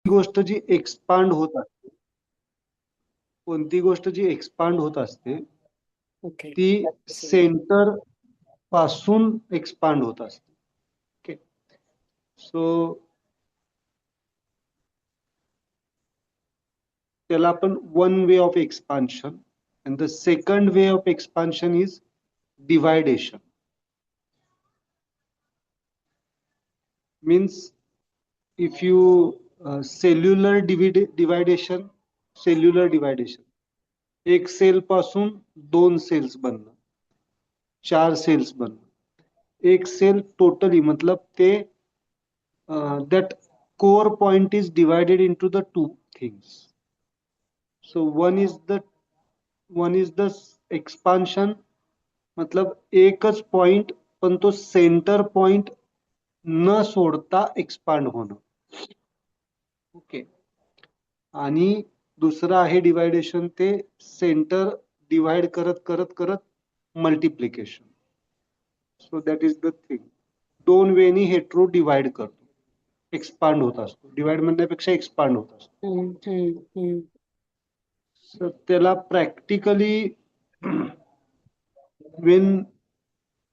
गोष्ट जी एक्सपांड होत असते, कोणती गोष्ट जी एक्सपांड होत असते ओके. ती सेंटर पासून एक्सपांड होत असते. ओके, सो त्याला आपण one way of expansion, and the second way of expansion is deviation. Means if you cellular dividation, cellular dividation, एक सेल पासून दोन सेल्स बनणं, चार सेल्स बनणं. एक सेल टोटली मतलब ते that core point is divided into the two things. So one is the expansion, मतलब एकच point पण तो सेंटर पॉइंट न सोडता एक्सपांड होणं. ओके, आणि दुसरं आहे डिवायडेशन, ते सेंटर डिवाइड करत करत करत multiplication. So that is the thing. दोन वेनी हेट्रो डिवाइड करतो, एक्सपांड होत असतो. डिवाइड म्हणण्यापेक्षा एक्सपांड होत असतो. So त्याला practically when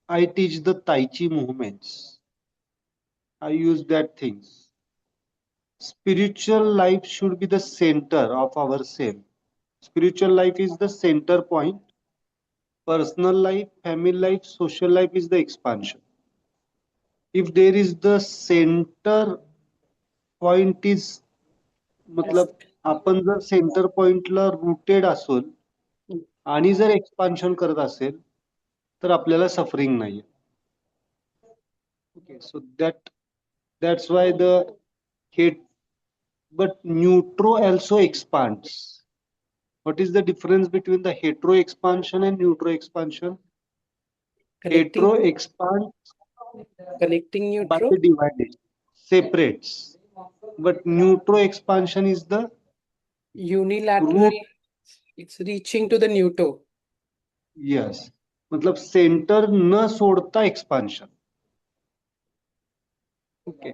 I teach the Tai Chi movements, I use that things. Spiritual life should be the center of our self. Spiritual life is the center point. Personal life, family life, social life is the expansion. If there is the center point is, मतलब आपण जर centre पॉइंटला rooted असेल आणि जर expansion करत असेल तर आपल्याला सफरिंग नाही. Okay, so that's why the hate, but neutro also expands. What is the difference between the hetero expansion and neutro expansion? Connecting, Hetero expands connecting by neutral. the dividation, separates. But neutro expansion is the Unilateral. root. It's reaching to the neutral. Yes, मतलब centre न सोडता expansion. Okay,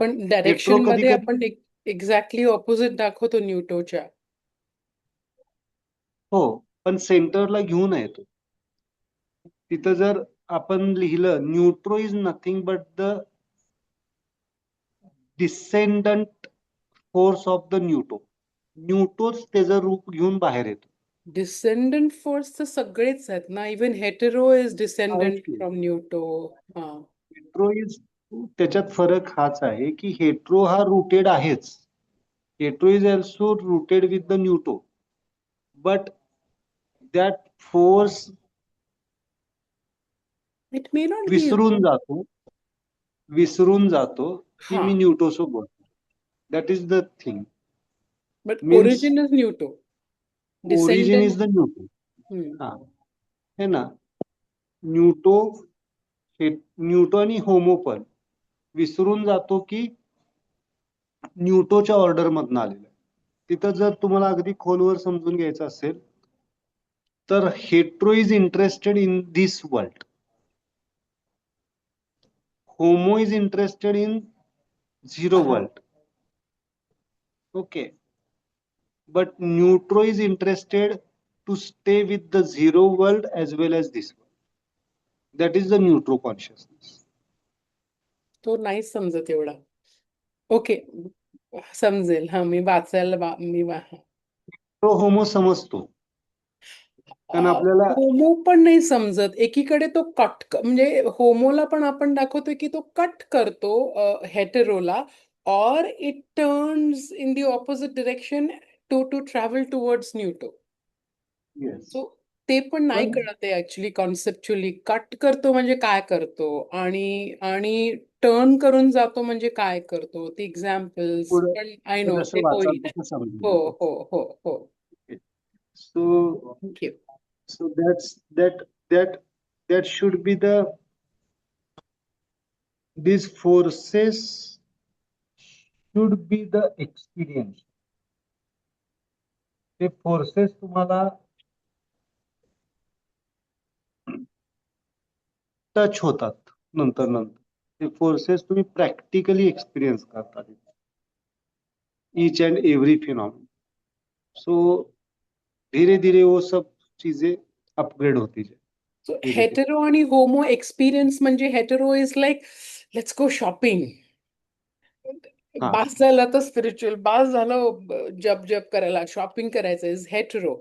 पण hetero direction कधी मध्ये कधी, आपण exactly opposite दाखवतो न्यूटोच्या. हो, पण सेंटरला घेऊन येतो. तिथं जर आपण लिहिलं neutro is nothing but the descendant force of the neutro. न्यूटोच त्याचं रूप घेऊन बाहेर येतो. डिसेंडंट फोर्स तर सगळेच आहेत ना, even hetero is descendant from neutro. Hetero is, त्याच्यात फरक हाच आहे की हेट्रो हा रुटेड आहेच. Hetero is also rooted with the neutro, but that force it may not be. विसरून जातो की हा, मी न्यूटो सोबत. That is the thing. But means origin is neutro. Origin descendant. Is the neutro. हा, है ना. न्यूटो, न्यूटो आणि होमो पण विसरून जातो की न्यूटोच्या ऑर्डर मधनं आलेलं आहे. तिथं जर तुम्हाला अगदी खोलवर समजून घ्यायचं असेल तर hetero is interested in this world, homo is interested in zero world. Okay, but neutro is interested to stay with the zero world as well as this world. That is the neutro consciousness. तो नाही समजत एवढा. Okay, समजेल. हा, मी वाचायला तो होमो समजतो, कारण आपल्याला होमो पण नाही समजत. एकीकडे तो कट, म्हणजे होमोला पण आपण दाखवतोय की तो कट करतो हेटेरोला, और it turns in the opposite direction to travel towards neutro. Yes, so ते पण नाही पण कळत आहे ऍक्च्युली कॉन्सेप्च्युअली. कट करतो म्हणजे काय करतो, आणि आणि टर्न करून जातो म्हणजे काय करतो, ते एक्झाम्पल्स पुढे पण आय नो जसं ते वाचाल होईल. तसं हो समजेल. हो हो हो. So, thank you. so that should be the, these forces should be the experience. ते फोर्सेस तुम्हाला टच होतात नंतर नंतर. ते फोर्सेस तुम्ही प्रॅक्टिकली एक्सपिरियन्स करता. each and every phenomenon. So धीरे धीरे वो सब चीजें अपग्रेड होती जाए सो धीरे धीरे. हेटेरो आणि होमो एक्सपिरियन्स म्हणजे hetero is like let's go shopping. हा, बास झालं तर स्पिरिच्युअल, बास झालं जप जप करायला, शॉपिंग करायचं इज हेटेरो.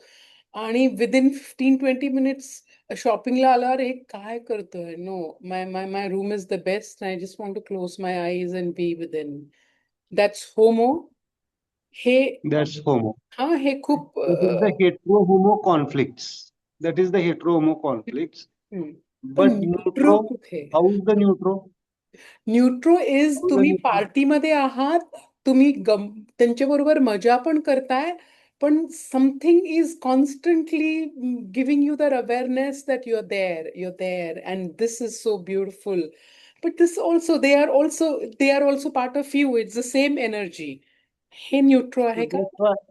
आणि विदिन 15-20 मिनिट्स शॉपिंगला आल्यावर हे काय करतोय, no, my my my room is the best, I just want to close my eyes and be within. That's homo. हे that's homo. हा हे खूप That is the hetero-homo conflicts. That is the hetero-homo conflicts. पण But neutro neutro, कुठे? how is the neutro? Neutro is How is the तुम्ही neutro? पार्टीमध्ये आहात, तुम्ही त्यांच्याबरोबर मजा पण करताय, पण something is constantly giving you that awareness that your there and this is so beautiful. But this also they are also part of you. It's the same energy. हे न्यूट्रो So आहे का?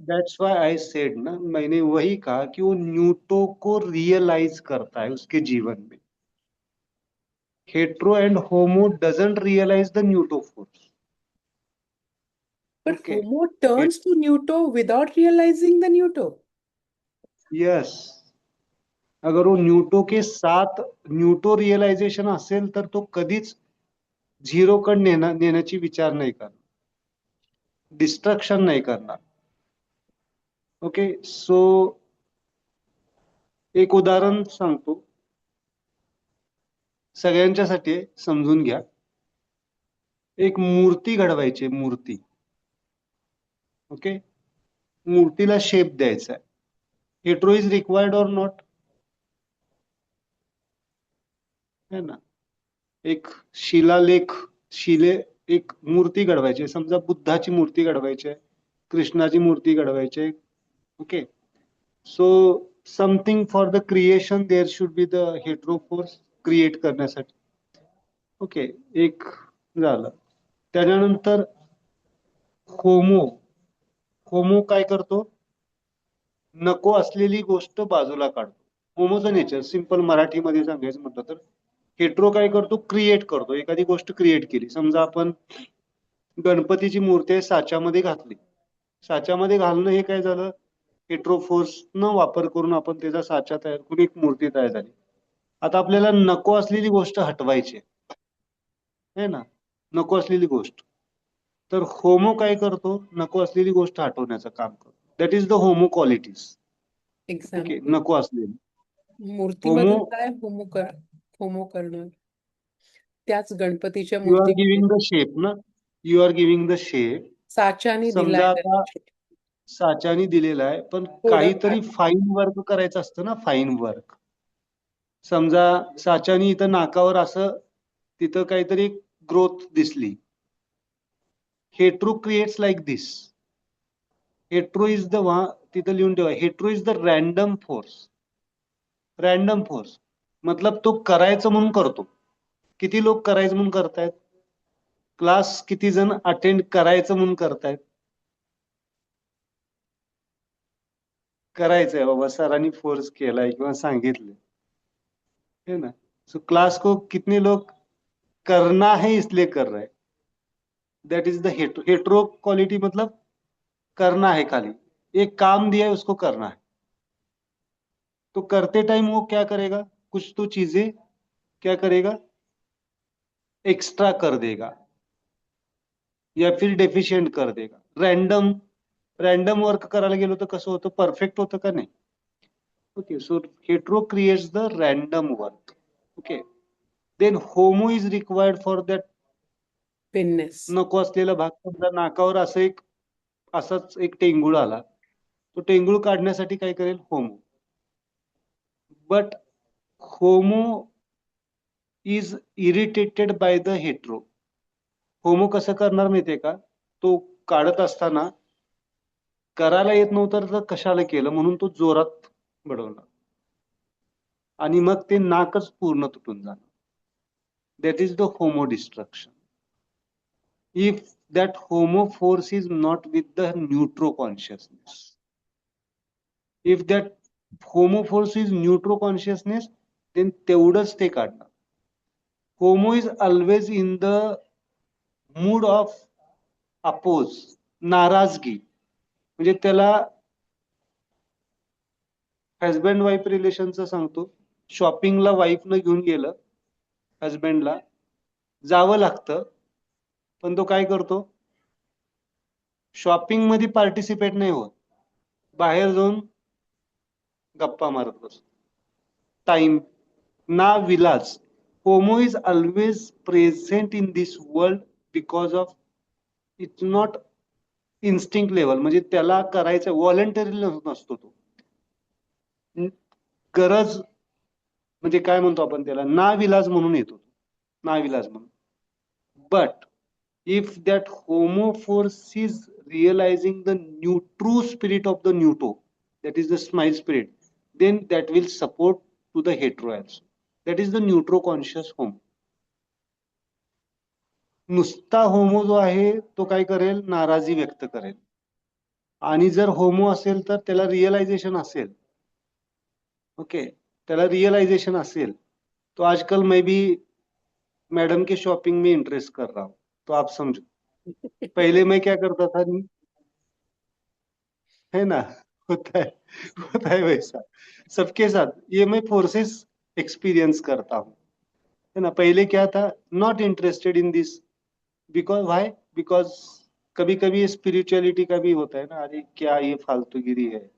that's why I said ना, मैंने वही कहा कि वो न्यूटो को रियलाइज करता है उसके जीवन में. Hetero and homo doesn't realize the neutro force. But Okay. Homo turns to neutro without realizing the neutro. Yes. अगर वो न्यूटो के साथ न्यूटो रिअलायझेशन असेल तर तो कधीच झिरोकडे नेण्याची विचार नाही करणार, डिस्ट्रक्शन नाही करणार. ओके, सो एक उदाहरण सांगतो सगळ्यांच्यासाठी, समजून घ्या. एक मूर्ती घडवायची, मूर्ती. ओके, मूर्तीला शेप द्यायचा आहे. हेट्रो इज रिक्वायर्ड और नॉट? है ना. एक शिलालेख, एक मूर्ती घडवायची, समजा बुद्धाची मूर्ती घडवायची आहे, कृष्णाची मूर्ती घडवायची आहे. Okay, so something for the creation there should be the hetero force create करण्यासाठी. ओके, एक झालं. त्याच्यानंतर होमो काय करतो? नको असलेली गोष्ट बाजूला काढतो. होमोचं नेचर सिंपल मराठीमध्ये सांगायचं म्हटलं तर, हेट्रो काय करतो? क्रिएट करतो. एखादी गोष्ट क्रिएट केली, समजा आपण गणपतीची मूर्ती साच्यामध्ये घातली. साच्यामध्ये घालणं हे काय झालं? हेट्रो फोर्स न वापर करून आपण त्याचा साचा तयार करून एक मूर्ती तयार झाली. आता आपल्याला नको असलेली गोष्ट हटवायची आहे ना, नको असलेली गोष्ट. तर होमो काय करतो? नको असलेली गोष्ट हटवण्याचं काम करतो. That is the homo qualities. Okay, example नको असलेली. होमो, मूर्तीमधून काय होमो करणार? त्याच गणपतीच्या यू आर मूर्तीमध्ये गिव्हिंग द शेप ना, you are giving the shape. साच्याने दिलाय समजा त्याला आता shape. साच्यानी दिलेला आहे, पण थोडंफार काहीतरी फाईन वर्क करायचं असतं ना, फाईन वर्क. समजा साच्यानी इथं नाकावर असं तिथं काहीतरी ग्रोथ दिसली. Hetero creates like this. Hetero is the, तिथं लिहून ठेवा, hetero is the random force. Random force मतलब तो करायचं म्हणून करतो. किती लोक करायचं म्हणून करतायत? क्लास किती जण अटेंड करायचं म्हणून करतायत? करायचंय बाबा, सरांनी फोर्स केलाय किंवा सांगितलं है ना. सो क्लास को कितने लोग करना है इसलिए कर रहे हैं. That is the hetero quality, मतलब करना है, खाली एक काम दिया है उसको करना है. तो करते टाइम वो क्या करेगा? कुछ तो चीजें क्या करेगा? एक्स्ट्रा कर देगा या फिर डेफिशियंट कर देगा. रॅन्डम वर्क करायला गेलो तर कसं होतं? परफेक्ट होतं का नाही? Okay, so hetero creates the random work. Okay, then homo is required for that पिननेस. नको असलेला भाग. समजा नाकावर असाच एक टेंगुळ आला, तो टेंगुळ काढण्यासाठी काय करेल? Homo. But homo is irritated by the hetero. Homo कसं करणार माहितीये का? तो काढत असताना करायला येत नव्हतं तर कशाला केलं म्हणून तो जोरात बडवणार आणि मग ते नाकच पूर्ण तुटून जाणार. That is the homo destruction. If that homo force is not with the neutro consciousness. If that homo force is neutro consciousness, then तेवढंच ते काढणार. Homo is always in the mood of oppose, नाराजगी, म्हणजे त्याला husband wife रिलेशनचं सांगतो. शॉपिंगला वाईफनं घेऊन गेलं हजबंडला, जावं लागतं, पण तो काय करतो, शॉपिंग मध्ये पार्टिसिपेट नाही होत, बाहेर जाऊन गप्पा मारत बसतो. टाइम ना विलाज. Homo is always present in this world because of it's not instinct level, म्हणजे त्याला करायचं व्हॉलंटरी नसतो तो. गरज म्हणजे काय म्हणतो आपण त्याला, नाविलाज म्हणून येतो, नाविलाज म्हणून. But if that homo force is realising the true spirit of the neutro, that is the smile spirit, then that will support to the hetero also. That is the neutro conscious homo. नुसता होमो जो आहे तो काय करेल, नाराजी व्यक्त करेल. आणि जर होमो असेल तर त्याला रिअलायझेशन असेल, ओके, त्याला रियलाइजेशन असेल, तो आजकल मैं भी मैडम के शॉपिंग में इंटरेस्ट कर रहा हूँ, तो आप समझो. पहले मैं क्या करता था, है ना, होता है वैसा सबके साथ. ये मैं फोर्सेस एक्सपीरियंस करता हूँ, है ना. पहले क्या था, not interested in this, because why, because कभी कभी स्पिरिचुअलिटी का भी होता है ना, अरे क्या ये फालतूगिरी है,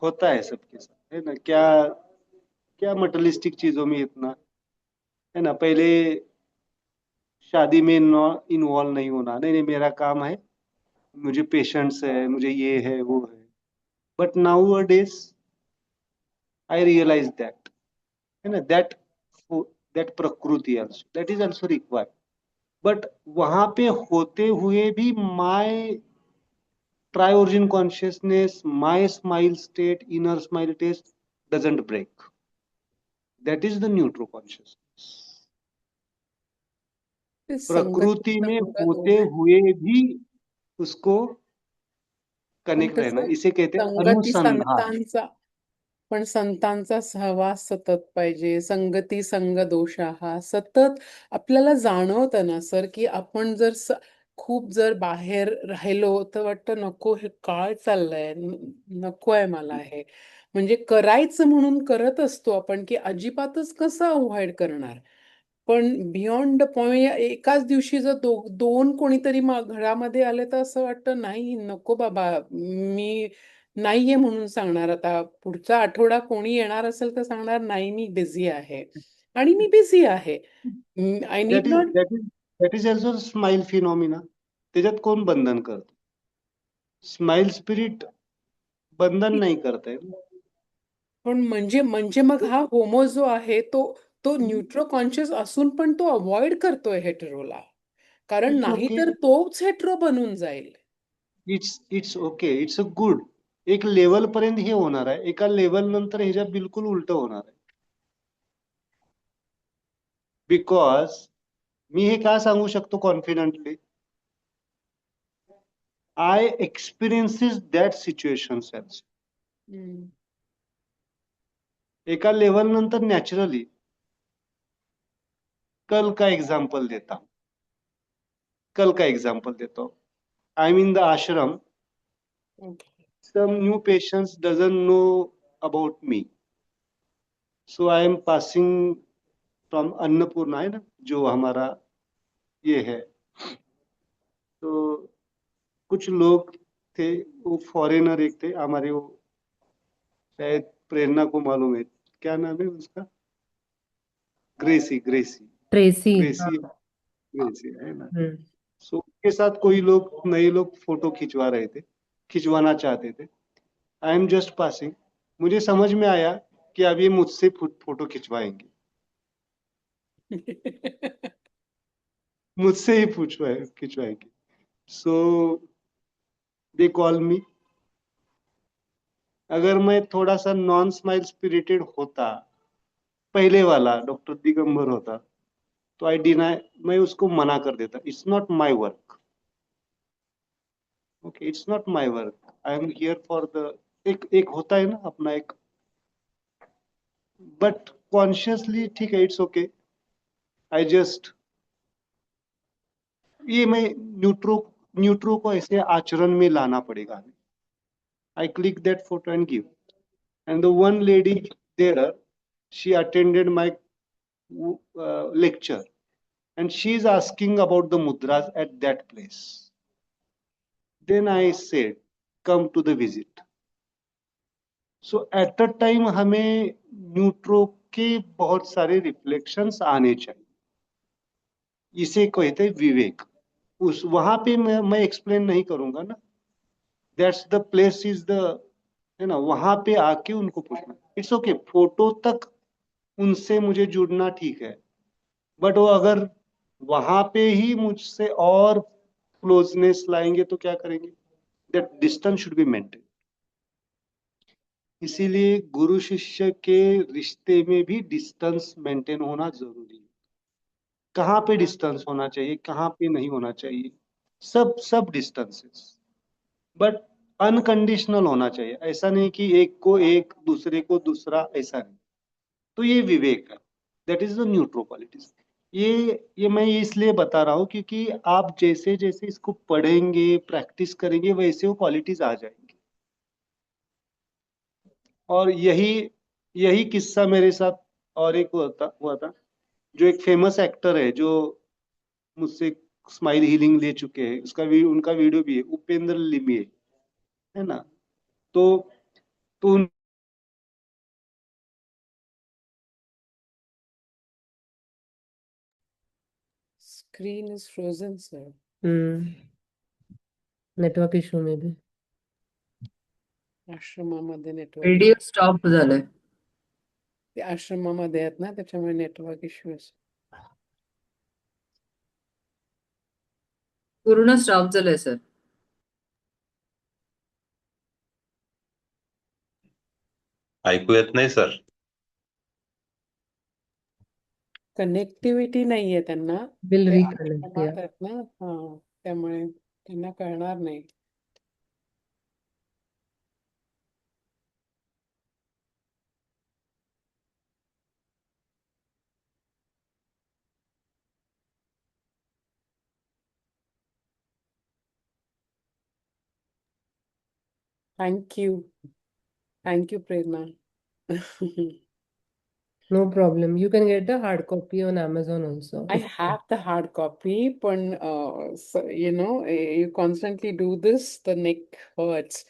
होता है सबके साथ, है ना. क्या क्या मटेरियलिस्टिक चीजों में इतना, है ना. पहले शादी में इन्वॉल्व नहीं होना, नहीं नहीं मेरा काम है, मुझे पेशेंट्स है, मुझे ये है वो है. But nowadays I realise that, है ना, दैट प्रकृति also, that is also required. But वहां पे होते हुए भी my tri origin consciousness, my smile state, inner smile test doesn't break. That is the neutro consciousness. ते संगती प्रकृति में संग होते दोष. हुए भी उसको पण कनेक्ट रहना, कसं इसे कहते हैं संगती अनुसंधान. संतांचा, पण संतांचा सहवास सतत पाहिजे. संगती संग दोषाहा सतत आपल्याला जाणवतं ना सर, की आपण जर खूप जर बाहेर राहिलो तर वाटतं नको हे काय चाललंय, नको आहे मला हे. म्हणजे करायचं म्हणून करत असतो आपण, की अजिबातच कसं अव्हॉइड करणार. पण बियॉन्ड द पॉइंट एकाच दिवशी जर दोन कोणीतरी घरामध्ये आले तर असं वाटतं नाही नको बाबा, मी नाहीये म्हणून सांगणार. आता पुढचा आठवडा कोणी येणार असेल तर सांगणार नाही मी बिझी आहे, आणि मी बिझी आहे. I need that is not. That is that is also smile phenomena. त्याच्यात कोण बंधन करत, स्माइल स्पिरिट बंधन नाही करताय. पण म्हणजे म्हणजे मग हा होमो जो आहे तो तो न्यूट्रो कॉन्शियस असून पण तो अवॉइड करतोय हेटेरोला, कारण इट्स नाही ओके, तर तोच हेटेरो बनून जाईल. It's okay, it's a good. एक लेवल पर्यंत हे होणार आहे, एका लेवल नंतर ह्याच्या बिलकुल उलट होणार आहे. बिकॉज मी हे काय सांगू शकतो confidently, I experiences that situation. Hmm. एका लेवल नंतर नॅचरली, कल का एग्जाम्पल देता हूं, कल का एग्जाम्पल देता हूं. आई एम इन द आश्रम, Okay. some new patients doesn't know about me, so I am passing from Annapurna, है ना, जो हमारा ये है. तो कुछ लोग थे, वो फॉरेनर एक थे हमारे, वो शायद प्रेरणा को मालूम है, क्या नाम है उसका, ग्रेसी, ग्रेसी, ट्रेसी। ग्रेसी, हाँ। ग्रेसी, है ना. हम्म। सो उनके साथ कोई लोग, नए लोग फोटो खिंचवा रहे थे, खिंचवाना चाहते थे. आई एम जस्ट पासिंग, मुझे समझ में आया कि अब ये मुझसे फोटो खिंचवाएंगे, मुझसे ही खिंचवाएंगे. सो दे कॉल मी. अगर मैं थोड़ा सा नॉन स्माइल स्पिरिटेड होता, पहले वाला डॉक्टर दिगंबर होता, तो आई डिनाई, मैं उसको मना कर देता, it's not my work. Okay, it's not my work, I am here for the, एक एक होता है ना अपना एक. बट कॉन्शियसली ठीक है, इट्स ओके. आई जस्ट, ये मैं न्यूट्रो न्यूट्रो को ऐसे आचरण में लाना पड़ेगा हमें. I click that photo and give. And the one lady there, she attended my lecture, and she is asking about the mudras at that place. Then I said, come to the visit. So at a time हमें न्यूट्रो के बहुत सारे reflections आने चाहिए. इसे कहते हैं विवेक. उस वहां पे मैं एक्सप्लेन नहीं करूंगा ना. That's the place is the, है ना, वहां पे आके उनको पूछना. इट्स ओके, फोटो तक उनसे मुझे जुड़ना ठीक है, बट वो अगर वहां पे ही मुझसे और क्लोजनेस लाएंगे तो क्या करेंगे? That distance should be maintain. इसीलिए गुरु शिष्य के रिश्ते में भी डिस्टेंस मेंटेन होना जरूरी है. कहाँ पे डिस्टेंस होना चाहिए, कहाँ पे नहीं होना चाहिए, सब सब डिस्टेंसेस, बट अनकंडीशनल होना चाहिए. ऐसा नहीं कि एक को एक, दूसरे को दूसरा, ऐसा नहीं. तो ये विवेक है. That is the neutro qualities. ये मैं इसलिए बता रहा हूँ क्योंकि आप जैसे जैसे इसको पढ़ेंगे, प्रैक्टिस करेंगे, वैसे वो क्वालिटीज आ जाएंगी. और यही यही किस्सा मेरे साथ और एक हुआ था. जो एक फेमस एक्टर है जो मुझसे स्माइल हीलिंग ले चुके हैं, उनका वीडियो भी है, उपेंद्र लिमिये, है ना. तो तो Screen is frozen, sir. Network issue में भी आश्रमामध्ये नेटवर्क व्हिडिओ स्टॉप झालाय. ते आश्रमामध्ये आहेत ना, त्याच्यामुळे नेटवर्क इश्यू आहे. पूर्ण स्टॉप झालाय सर. ऐकू येत नाही सर. कनेक्टिव्हिटी नाहीये त्यांना. विल ते रिकनेक्ट. आश्रमात आहेत ना, त्यामुळे त्यांना कळणार नाही. Thank you Prerna. No problem. You can get the hard copy on Amazon also. I have the hard copy, पण you constantly do this, the neck hurts.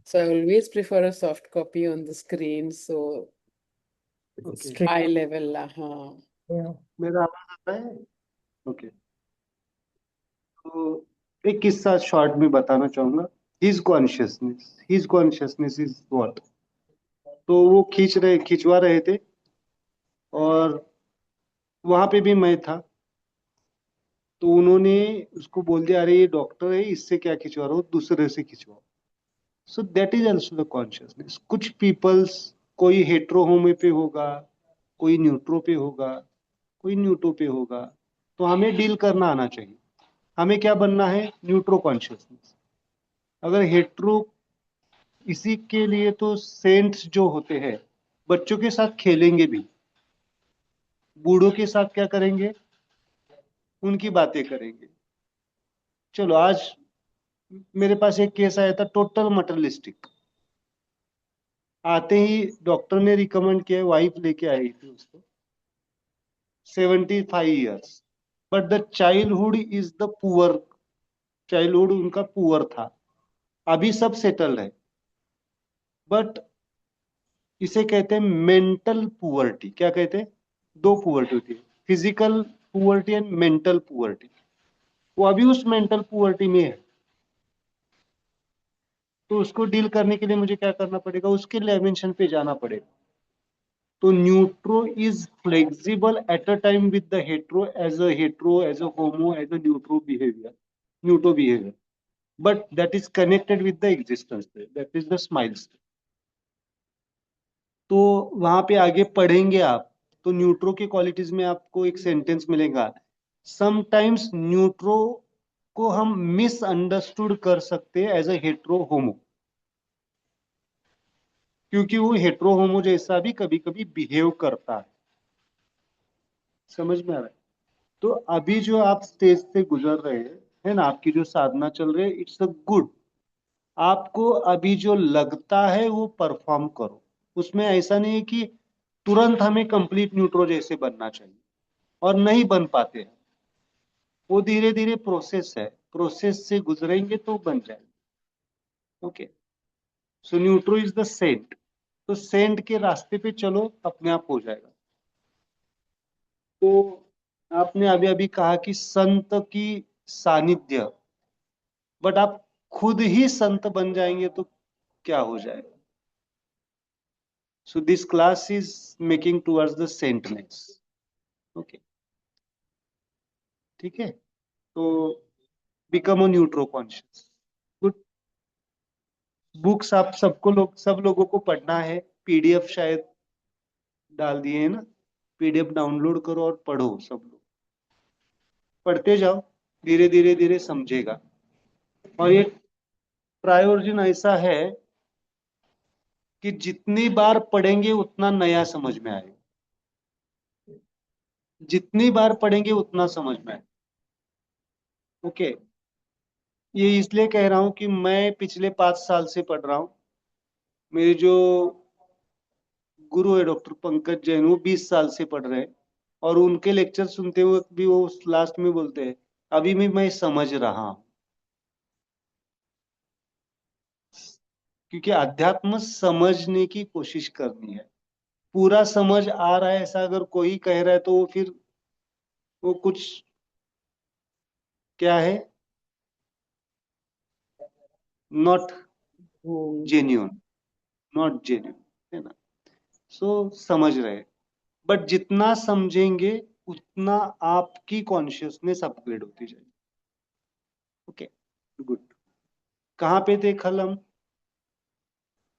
So I always prefer a soft copy on the screen, so Okay. Strict. eye level La. Yeah. मेरा आवाज आता है? Okay. तो एक किस्सा short में बताना चाहूंगा. His consciousness is what. तो वो खिंचवा रहे थे, और वहां पे भी मैं था. तो उन्होंने उसको बोल दिया, अरे ये डॉक्टर है, इससे क्या खिंचवा रहा हो, दूसरे से खिंचवाओ. So that is also the consciousness. कुछ पीपल्स, कोई हेट्रोहोमो पे होगा, कोई न्यूट्रो पे होगा, कोई न्यूटो पे होगा. तो हमें डील करना आना चाहिए. हमें क्या बनना है? न्यूट्रो कॉन्शियसनेस. अगर हेट्रो, इसी के लिए तो सेंट्स जो होते हैं बच्चों के साथ खेलेंगे भी, बूढ़ों के साथ क्या करेंगे? उनकी बातें करेंगे. चलो, आज मेरे पास एक केस आया था, टोटल मटेरियलिस्टिक. आते ही डॉक्टर ने रिकमेंड किया, वाइफ लेके आई थी उसको, 75 years, but the childhood is the poor. Childhood उनका पुअर था. अभी सब सेटल्ड है, बट इसे कहते हैं मेंटल पुअर्टी. क्या कहते हैं? दो पुअर्टी होती है, physical poverty and mental poverty. वो अभी उस मेंटल पुअर्टी में है. तो उसको डील करने के लिए मुझे क्या करना पड़ेगा? उसके डायमेंशन पे जाना पड़ेगा. तो neutro is flexible at a time with the hetero, as a homo, as a neutro behaviour, but that is connected with the existence, that is the smile state. तो वहां पे आगे पढ़ेंगे आप, तो न्यूट्रो की क्वालिटीज में आपको एक सेंटेंस मिलेगा. समटाइम्स न्यूट्रो को हम मिसअंडरस्टूड कर सकते हैं एज अ हेट्रो होमो, क्योंकि वो हेट्रो होमो जैसा भी कभी कभी बिहेव करता है. समझ में आ रहा है? तो अभी जो आप स्टेज से गुजर रहे हैं, है ना, आपकी जो साधना चल रही है, इट्स अ गुड। आपको अभी जो लगता है वो परफॉर्म करो। उसमें ऐसा नहीं है कि तुरंत हमें कंप्लीट न्यूट्रो जैसे बनना चाहिए, और नहीं बन पाते हैं। वो धीरे धीरे प्रोसेस है, प्रोसेस से गुजरेंगे तो बन जाएगा। Okay, so neutro is the saint. तो सेंट के रास्ते पे चलो, अपने आप हो जाएगा। तो आपने अभी अभी कहा कि संत की सानिध्य, बट आप खुद ही संत बन जाएंगे तो क्या हो जाएगा? So this class is making towards the saintness. Okay, ठीक है। तो become a neutro conscious. Good. Books आप सब लोगों को पढ़ना है। पीडीएफ शायद डाल दिए है ना, पीडीएफ डाउनलोड करो और पढ़ो। सब लोग पढ़ते जाओ, धीरे धीरे धीरे समझेगा। और ये प्रायोजन ऐसा है कि जितनी बार पढ़ेंगे उतना नया समझ में आएगा। जितनी बार पढ़ेंगे उतना समझ में आएगा। ओके, ये इसलिए कह रहा हूं कि मैं पिछले 5 साल से पढ़ रहा हूं। मेरे जो गुरु है डॉक्टर पंकज जैन, वो 20 साल से पढ़ रहे हैं, और उनके लेक्चर सुनते हुए भी वो लास्ट में बोलते हैं अभी भी मैं समझ रहा हूं। क्योंकि अध्यात्म समझने की कोशिश करनी है। पूरा समझ आ रहा है ऐसा अगर कोई कह रहा है तो वो फिर वो कुछ क्या है, नॉट जेन्यून, नॉट जेन्यून, है ना। सो समझ रहे, बट जितना समझेंगे उतना आपकी कॉन्शियसनेस अपग्रेड होती जाएगी। Okay, good. कहाँ पे थे कल हम?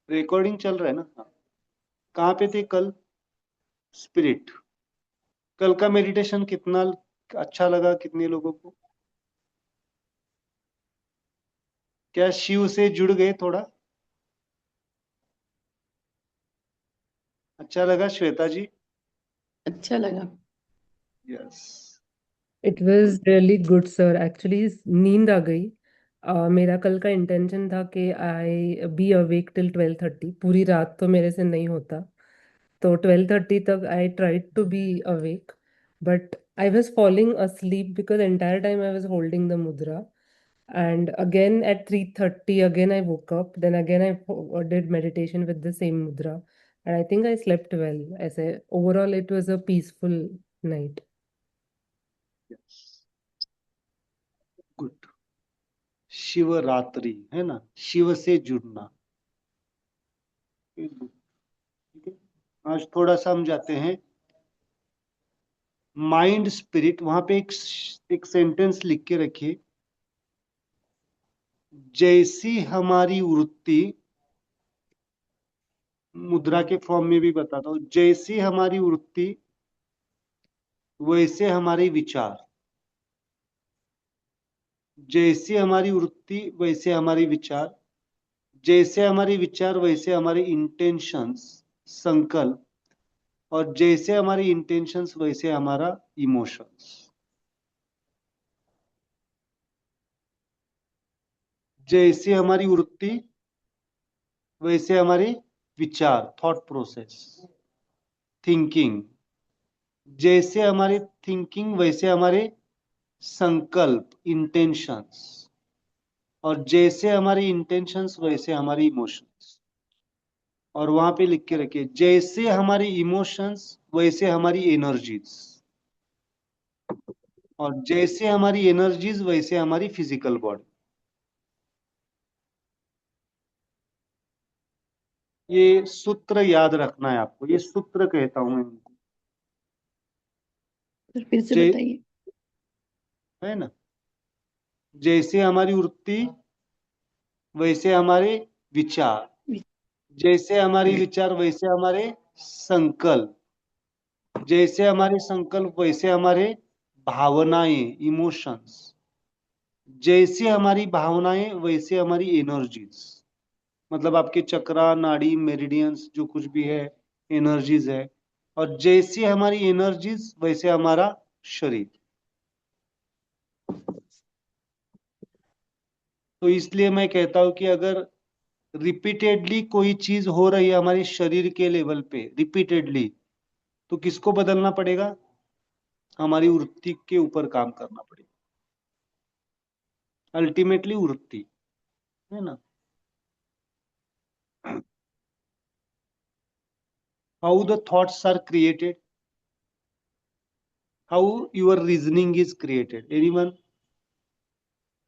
रिकॉर्डिंग चल रहा है ना? हाँ। कहाँ पे थे कल? स्पिरिट। कल का मेडिटेशन कितना अच्छा लगा कितने लोगों को? क्या शिव से जुड़ गए थोड़ा? अच्छा लगा श्वेता जी? अच्छा लगा। Yes. It was really good, sir. Actually, नींद आ गई। मेरा कल का इंटेंशन था कि आई बी अवेक टिल 12:30। पूरी रात तो मेरे से नहीं होता, तो 12:30 तक I tried to be awake, but I was falling asleep because entire time I was holding the mudra. And again at 3:30, again I woke up. Then again I did meditation with the same mudra, and I think I slept well. As a overall, it was a peaceful night. Yes, good. Shivratri, है ना, शिव से जुड़ना। ठीक है। आज थोड़ा सा हम जाते हैं माइंड स्पिरिट। वहां पे एक सेंटेंस लिख के रखिए, जैसी हमारी वृत्ति, मुद्रा के फॉर्म में भी बताता हूं, जैसी हमारी वृत्ति वैसे हमारे विचार। जैसी हमारी वृत्ति वैसे हमारे विचार। जैसे हमारे विचार वैसे हमारे इंटेंशंस, संकल्प। और जैसे हमारी इंटेंशंस वैसे हमारा इमोशंस। जैसे हमारी वृत्ति वैसे हमारे विचार, थॉट प्रोसेस, थिंकिंग। जैसे हमारे थिंकिंग वैसे हमारे संकल्प, इंटेंशंस। और जैसे हमारी इंटेंशंस वैसे हमारी इमोशंस। और वहां पे लिख के रखिए, जैसे हमारी इमोशंस वैसे हमारी एनर्जीज। और जैसे हमारी एनर्जीज वैसे हमारी फिजिकल बॉडी। ये सूत्र याद रखना है आपको, ये सूत्र कहता हूं मैं इनको। सर फिर से जै बताइए। है ना, जैसे हमारी वृत्ति वैसे हमारे विचार। जैसे हमारी विचार वैसे हमारे संकल्प। जैसे हमारे संकल्प वैसे हमारे भावनाएं, इमोशंस। जैसे हमारी भावनाएं वैसे हमारी एनर्जीज। मतलब आपके चक्रा, नाड़ी, मेरिडियंस, जो कुछ भी है, एनर्जीज है। और जैसी हमारी एनर्जीज वैसे हमारा शरीर। तो इसलिए मैं कहता हूं कि अगर रिपीटेडली कोई चीज हो रही है हमारे शरीर के लेवल पे रिपीटेडली, तो किसको बदलना पड़ेगा? हमारी वृत्ति के ऊपर काम करना पड़ेगा, अल्टीमेटली वृत्ति, है ना? How the thoughts are created, how your reasoning is created, anyone?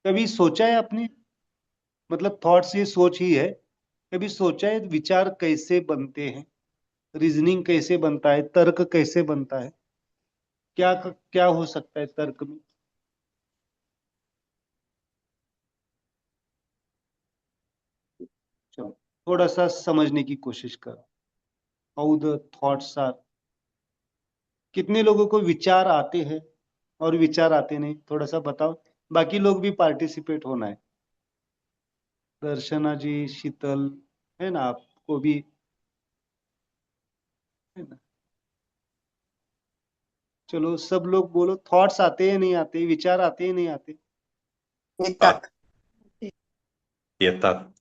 कभी सोचा है आपने? मतलब थॉट्स ये सोच ही है, कभी सोचा है विचार कैसे बनते हैं, रीजनिंग कैसे बनता है, तर्क कैसे बनता है? क्या क्या हो सकता है तर्क में? चलो थोड़ा सा समझने की कोशिश करो, हाउ द थॉट्स आर। कितने लोगों को विचार आते हैं और विचार आते नहीं, थोड़ा सा बताओ। बाकी लोग भी पार्टिसिपेट होना है, दर्शना जी, शीतल, है ना, आपको भी, है ना? चलो सब लोग बोलो, थॉट्स आते हैं नहीं आते, विचार आते हैं नहीं आते? येतात येतात.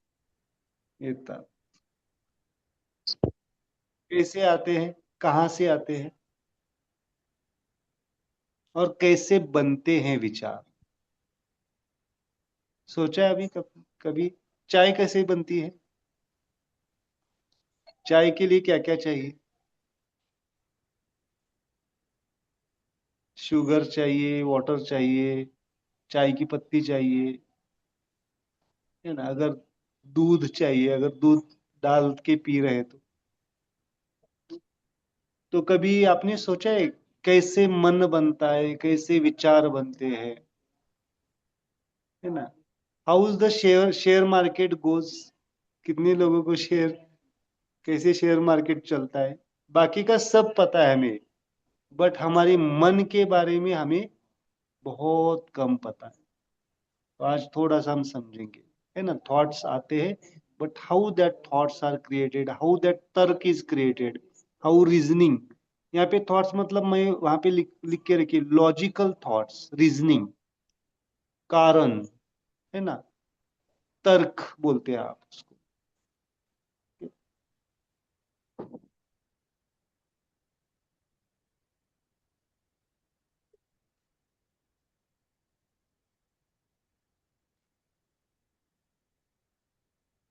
येतात। कैसे आते हैं, कहाँ से आते हैं, और कैसे बनते हैं विचार? सोचा है अभी कभी चाय कैसे बनती है? चाय के लिए क्या क्या चाहिए? शुगर चाहिए, वाटर चाहिए, चाय की पत्ती चाहिए, है ना? अगर दूध चाहिए, अगर दूध डाल के पी रहे तो कभी आपने सोचा है कैसे मन बनता है, कैसे विचार बनते हैं, है ना? How is the share share market goes, कितने लोगों को शेयर, कैसे शेयर मार्केट चलता है? बाकी का सब पता है हमें, बट हमारे मन के बारे में हमें बहुत कम पता है। तो आज थोड़ा सा हम समझेंगे, है ना? थॉट्स आते हैं, but how that thoughts are created, how that तर्क इज क्रिएटेड, हाउ रीजनिंग। यहाँ पे थॉट्स मतलब मैं वहां पे लिख के रखिए, लॉजिकल थॉट्स, रीजनिंग, कारण, है ना, तर्क बोलते हैं आप उसको।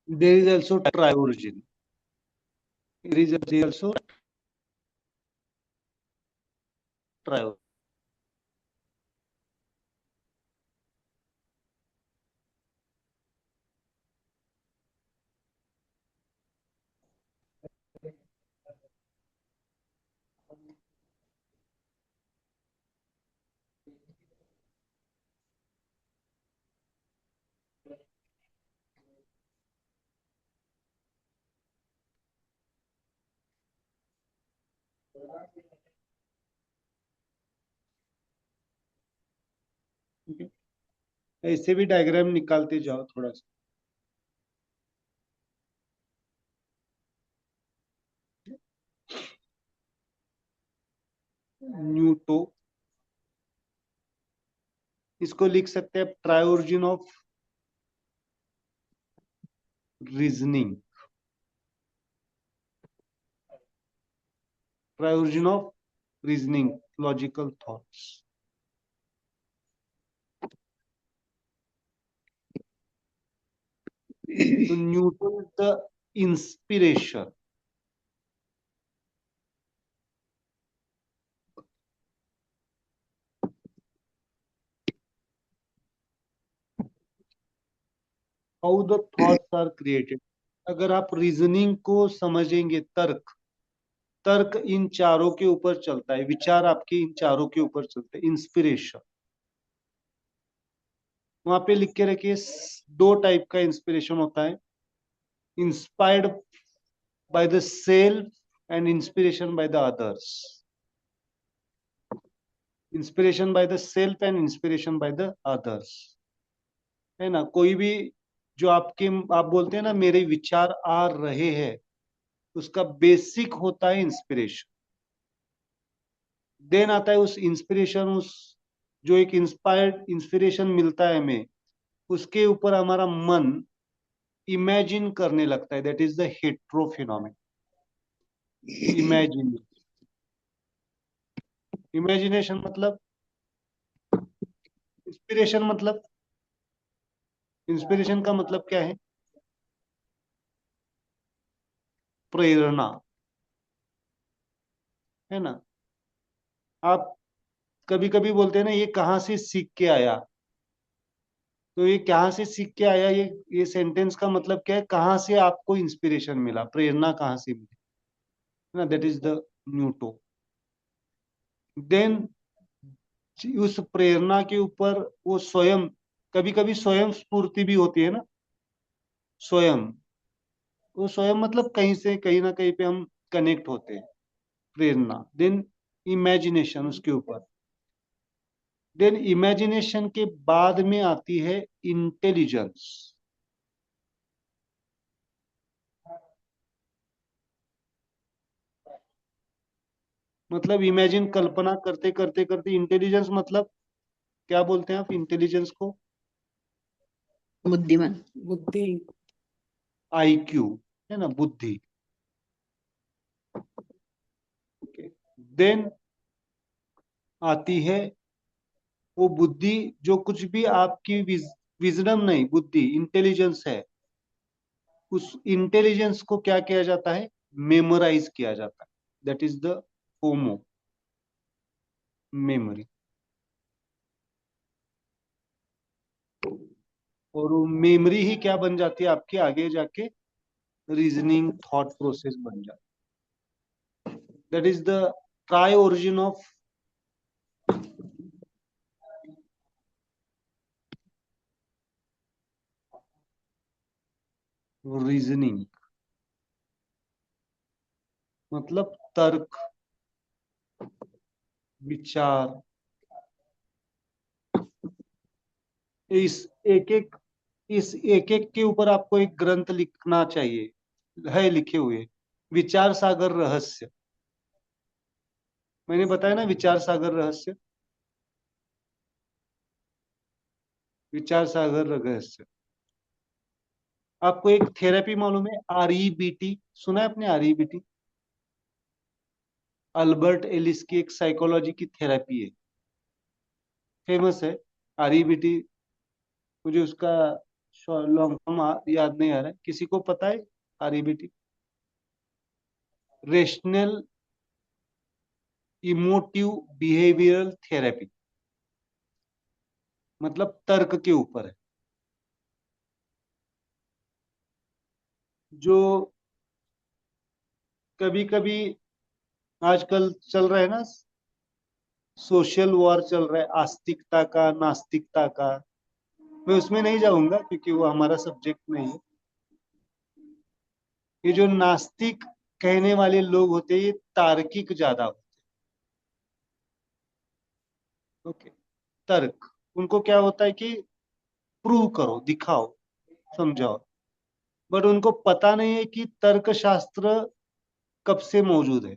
There is also triorigin. There is also triorigin. ठीक है, ऐसे भी डायग्राम निकालते जाओ थोड़ा सा। न्यूटो, इसको लिख सकते हैं tri origin of reasoning, tri origin of reasoning, logical thoughts. तो neutro is the inspiration, how the thoughts are created. अगर आप रीजनिंग को समझेंगे, तर्क, तर्क इन चारों के ऊपर चलता है, विचार आपके इन चारों के ऊपर चलते हैं, इंस्पिरेशन। वहां पे लिख के रखिए, दो टाइप का इंस्पिरेशन होता है, inspired by the self and inspiration by the others. Inspiration by the self and inspiration by the others, है ना? कोई भी जो आपके, आप बोलते हैं ना मेरे विचार आ रहे हैं, उसका बेसिक होता है इंस्पिरेशन। देन आता है उस इंस्पिरेशन, उस जो एक इंस्पायर्ड इंस्पिरेशन मिलता है हमें, उसके ऊपर हमारा मन इमेजिन करने लगता है, that is the hetero phenomenon. Imagine, imagination मतलब, इंस्पिरेशन मतलब, इंस्पिरेशन का मतलब क्या है? प्रेरणा, है ना। आप कभी कभी बोलते हैं ना, ये कहाँ से सीख के आया, तो ये कहाँ से सीख के आया, ये सेंटेंस का मतलब क्या है? कहाँ से आपको इंस्पिरेशन मिला, प्रेरणा कहाँ से मिली, है ना, दैट इज द न्यूटो। देन उस प्रेरणा के ऊपर वो स्वयं, कभी कभी स्वयं स्फूर्ति भी होती है ना, स्वयं, वो स्वयं मतलब कहीं से कहीं ना कहीं पे हम कनेक्ट होते हैं, प्रेरणा। देन इमेजिनेशन उसके ऊपर, देन इमेजिनेशन के बाद में आती है इंटेलिजेंस। मतलब इमेजिन, कल्पना करते करते करते, इंटेलिजेंस मतलब क्या बोलते हैं आप इंटेलिजेंस को? बुद्धिमान। बुद्धि। आईक्यू, है ना, बुद्धि। देन आती है वो बुद्धि, जो कुछ भी आपकी विजडम नहीं, बुद्धि, इंटेलिजेंस है, उस इंटेलिजेंस को क्या किया जाता है? मेमोराइज किया जाता है, that is the homo, memory. और वो मेमोरी ही क्या बन जाती है आपके आगे जाके? रीजनिंग, थॉट प्रोसेस बन जाती है। That is the try origin of reasoning, मतलब तर्क, विचार। इस एक एक इस एक एक के ऊपर आपको एक ग्रंथ लिखना चाहिए, है लिखे हुए, विचार सागर रहस्य। मैंने बताया ना, विचार सागर रहस्य, विचार सागर रहस्य। आपको एक थेरेपी मालूम है, REBT? सुना है आपने REBT? अल्बर्ट एलिस की एक साइकोलॉजी की थेरेपी है, फेमस है REBT। मुझे उसका लॉन्ग फॉर्म याद नहीं आ रहा है, किसी को पता है REBT? Rational emotive behavioural therapy, मतलब तर्क के ऊपर है। जो कभी कभी आजकल चल रहा है ना, सोशल वॉर चल रहा है, आस्तिकता का, नास्तिकता का। मैं उसमें नहीं जाऊंगा क्योंकि वो हमारा सब्जेक्ट नहीं है। ये जो नास्तिक कहने वाले लोग होते हैं, ये तार्किक ज्यादा होते हैं। ओके, तर्क, उनको क्या होता है कि प्रूव करो, दिखाओ, समझाओ। बट उनको पता नहीं है कि तर्क शास्त्र कब से मौजूद है।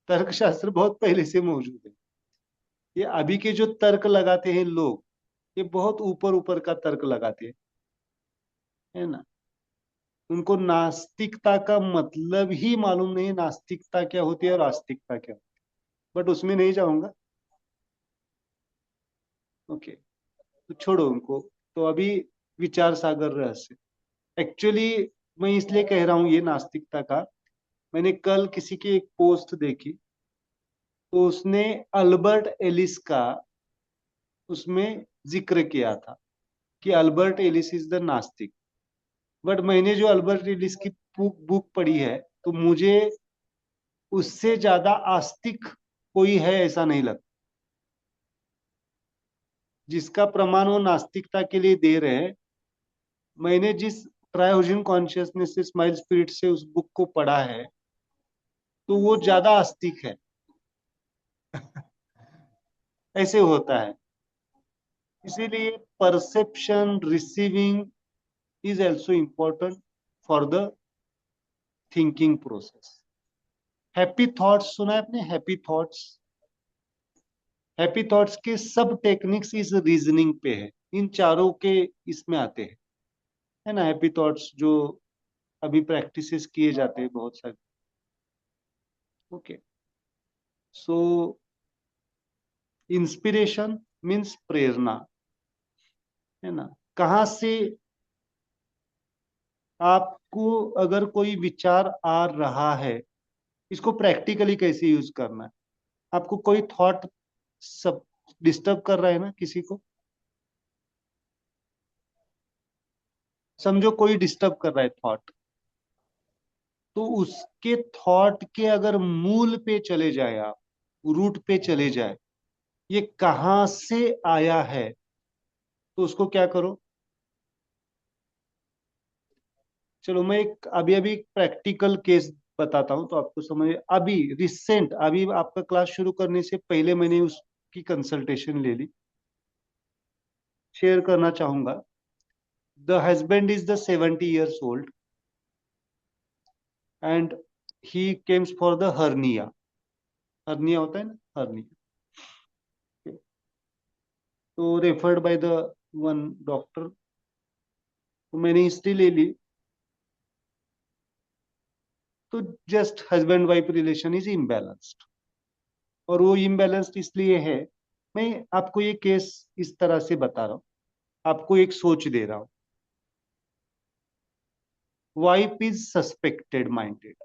तर्क शास्त्र बहुत पहले से मौजूद है। ये अभी के जो तर्क लगाते हैं लोग, ये बहुत ऊपर ऊपर का तर्क लगाते हैं, है ना। उनको नास्तिकता का मतलब ही मालूम नहीं है, नास्तिकता क्या होती है और आस्तिकता क्या होती है। बट उसमें नहीं जाऊंगा। ओके, तो छोड़ो उनको। तो अभी विचार सागर रहस्य, एक्चुअली मैं इसलिए कह रहा हूं ये नास्तिकता का। मैंने कल किसी की एक पोस्ट देखी, तो उसने अल्बर्ट एलिस का उसमें जिक्र किया था कि अल्बर्ट एलिस इज द नास्तिक। बट मैंने जो अल्बर्ट एलिस की बुक पढ़ी है, तो मुझे उससे ज्यादा आस्तिक कोई है ऐसा नहीं लगता। जिसका प्रमाण वो नास्तिकता के लिए दे रहे हैं, मैंने जिस ट्रायोजन कॉन्शियसनेस से, स्माइल स्पिरिट से उस बुक को पढ़ा है, तो वो ज्यादा आस्तिक है। ऐसे होता है। इसीलिए perception receiving is also important for the thinking process. Happy thoughts सुना है आपने? हैप्पी थॉट्स, हैप्पी थॉट्स के सब टेक्निक्स इस रीजनिंग पे है, इन चारों के इसमें आते हैं, है ना। हैप्पी थॉट्स जो अभी प्रैक्टिसेस किए जाते हैं बहुत सारे। ओके, सो इंस्पिरेशन मीन्स प्रेरणा, है ना। कहाँ से आपको अगर कोई विचार आ रहा है, इसको प्रैक्टिकली कैसे यूज करना है। आपको कोई थॉट सब डिस्टर्ब कर रहा है ना, किसी को समझो कोई डिस्टर्ब कर रहा है थॉट, तो उसके थॉट के अगर मूल पे चले जाए, आप रूट पे चले जाए, ये कहाँ से आया है, तो उसको क्या करो। चलो मैं एक अभी अभी प्रैक्टिकल केस बताता हूं तो आपको समझ। अभी रिसेंट, अभी आपका क्लास शुरू करने से पहले मैंने उसकी कंसल्टेशन ले ली, शेयर करना चाहूंगा। The husband is the 70 years old and he Kemps for the hernia. Hernia होता है ना, हर्निया। तो referred by the one doctor, तो मैंने हिस्ट्री ले ली, तो just husband wife relation is imbalanced. और वो इम्बैलेंस्ड इसलिए है, मैं आपको ये केस इस तरह से बता रहा हूँ, आपको एक सोच दे रहा हूँ। वाइफ इज सस्पेक्टेड माइंडेड,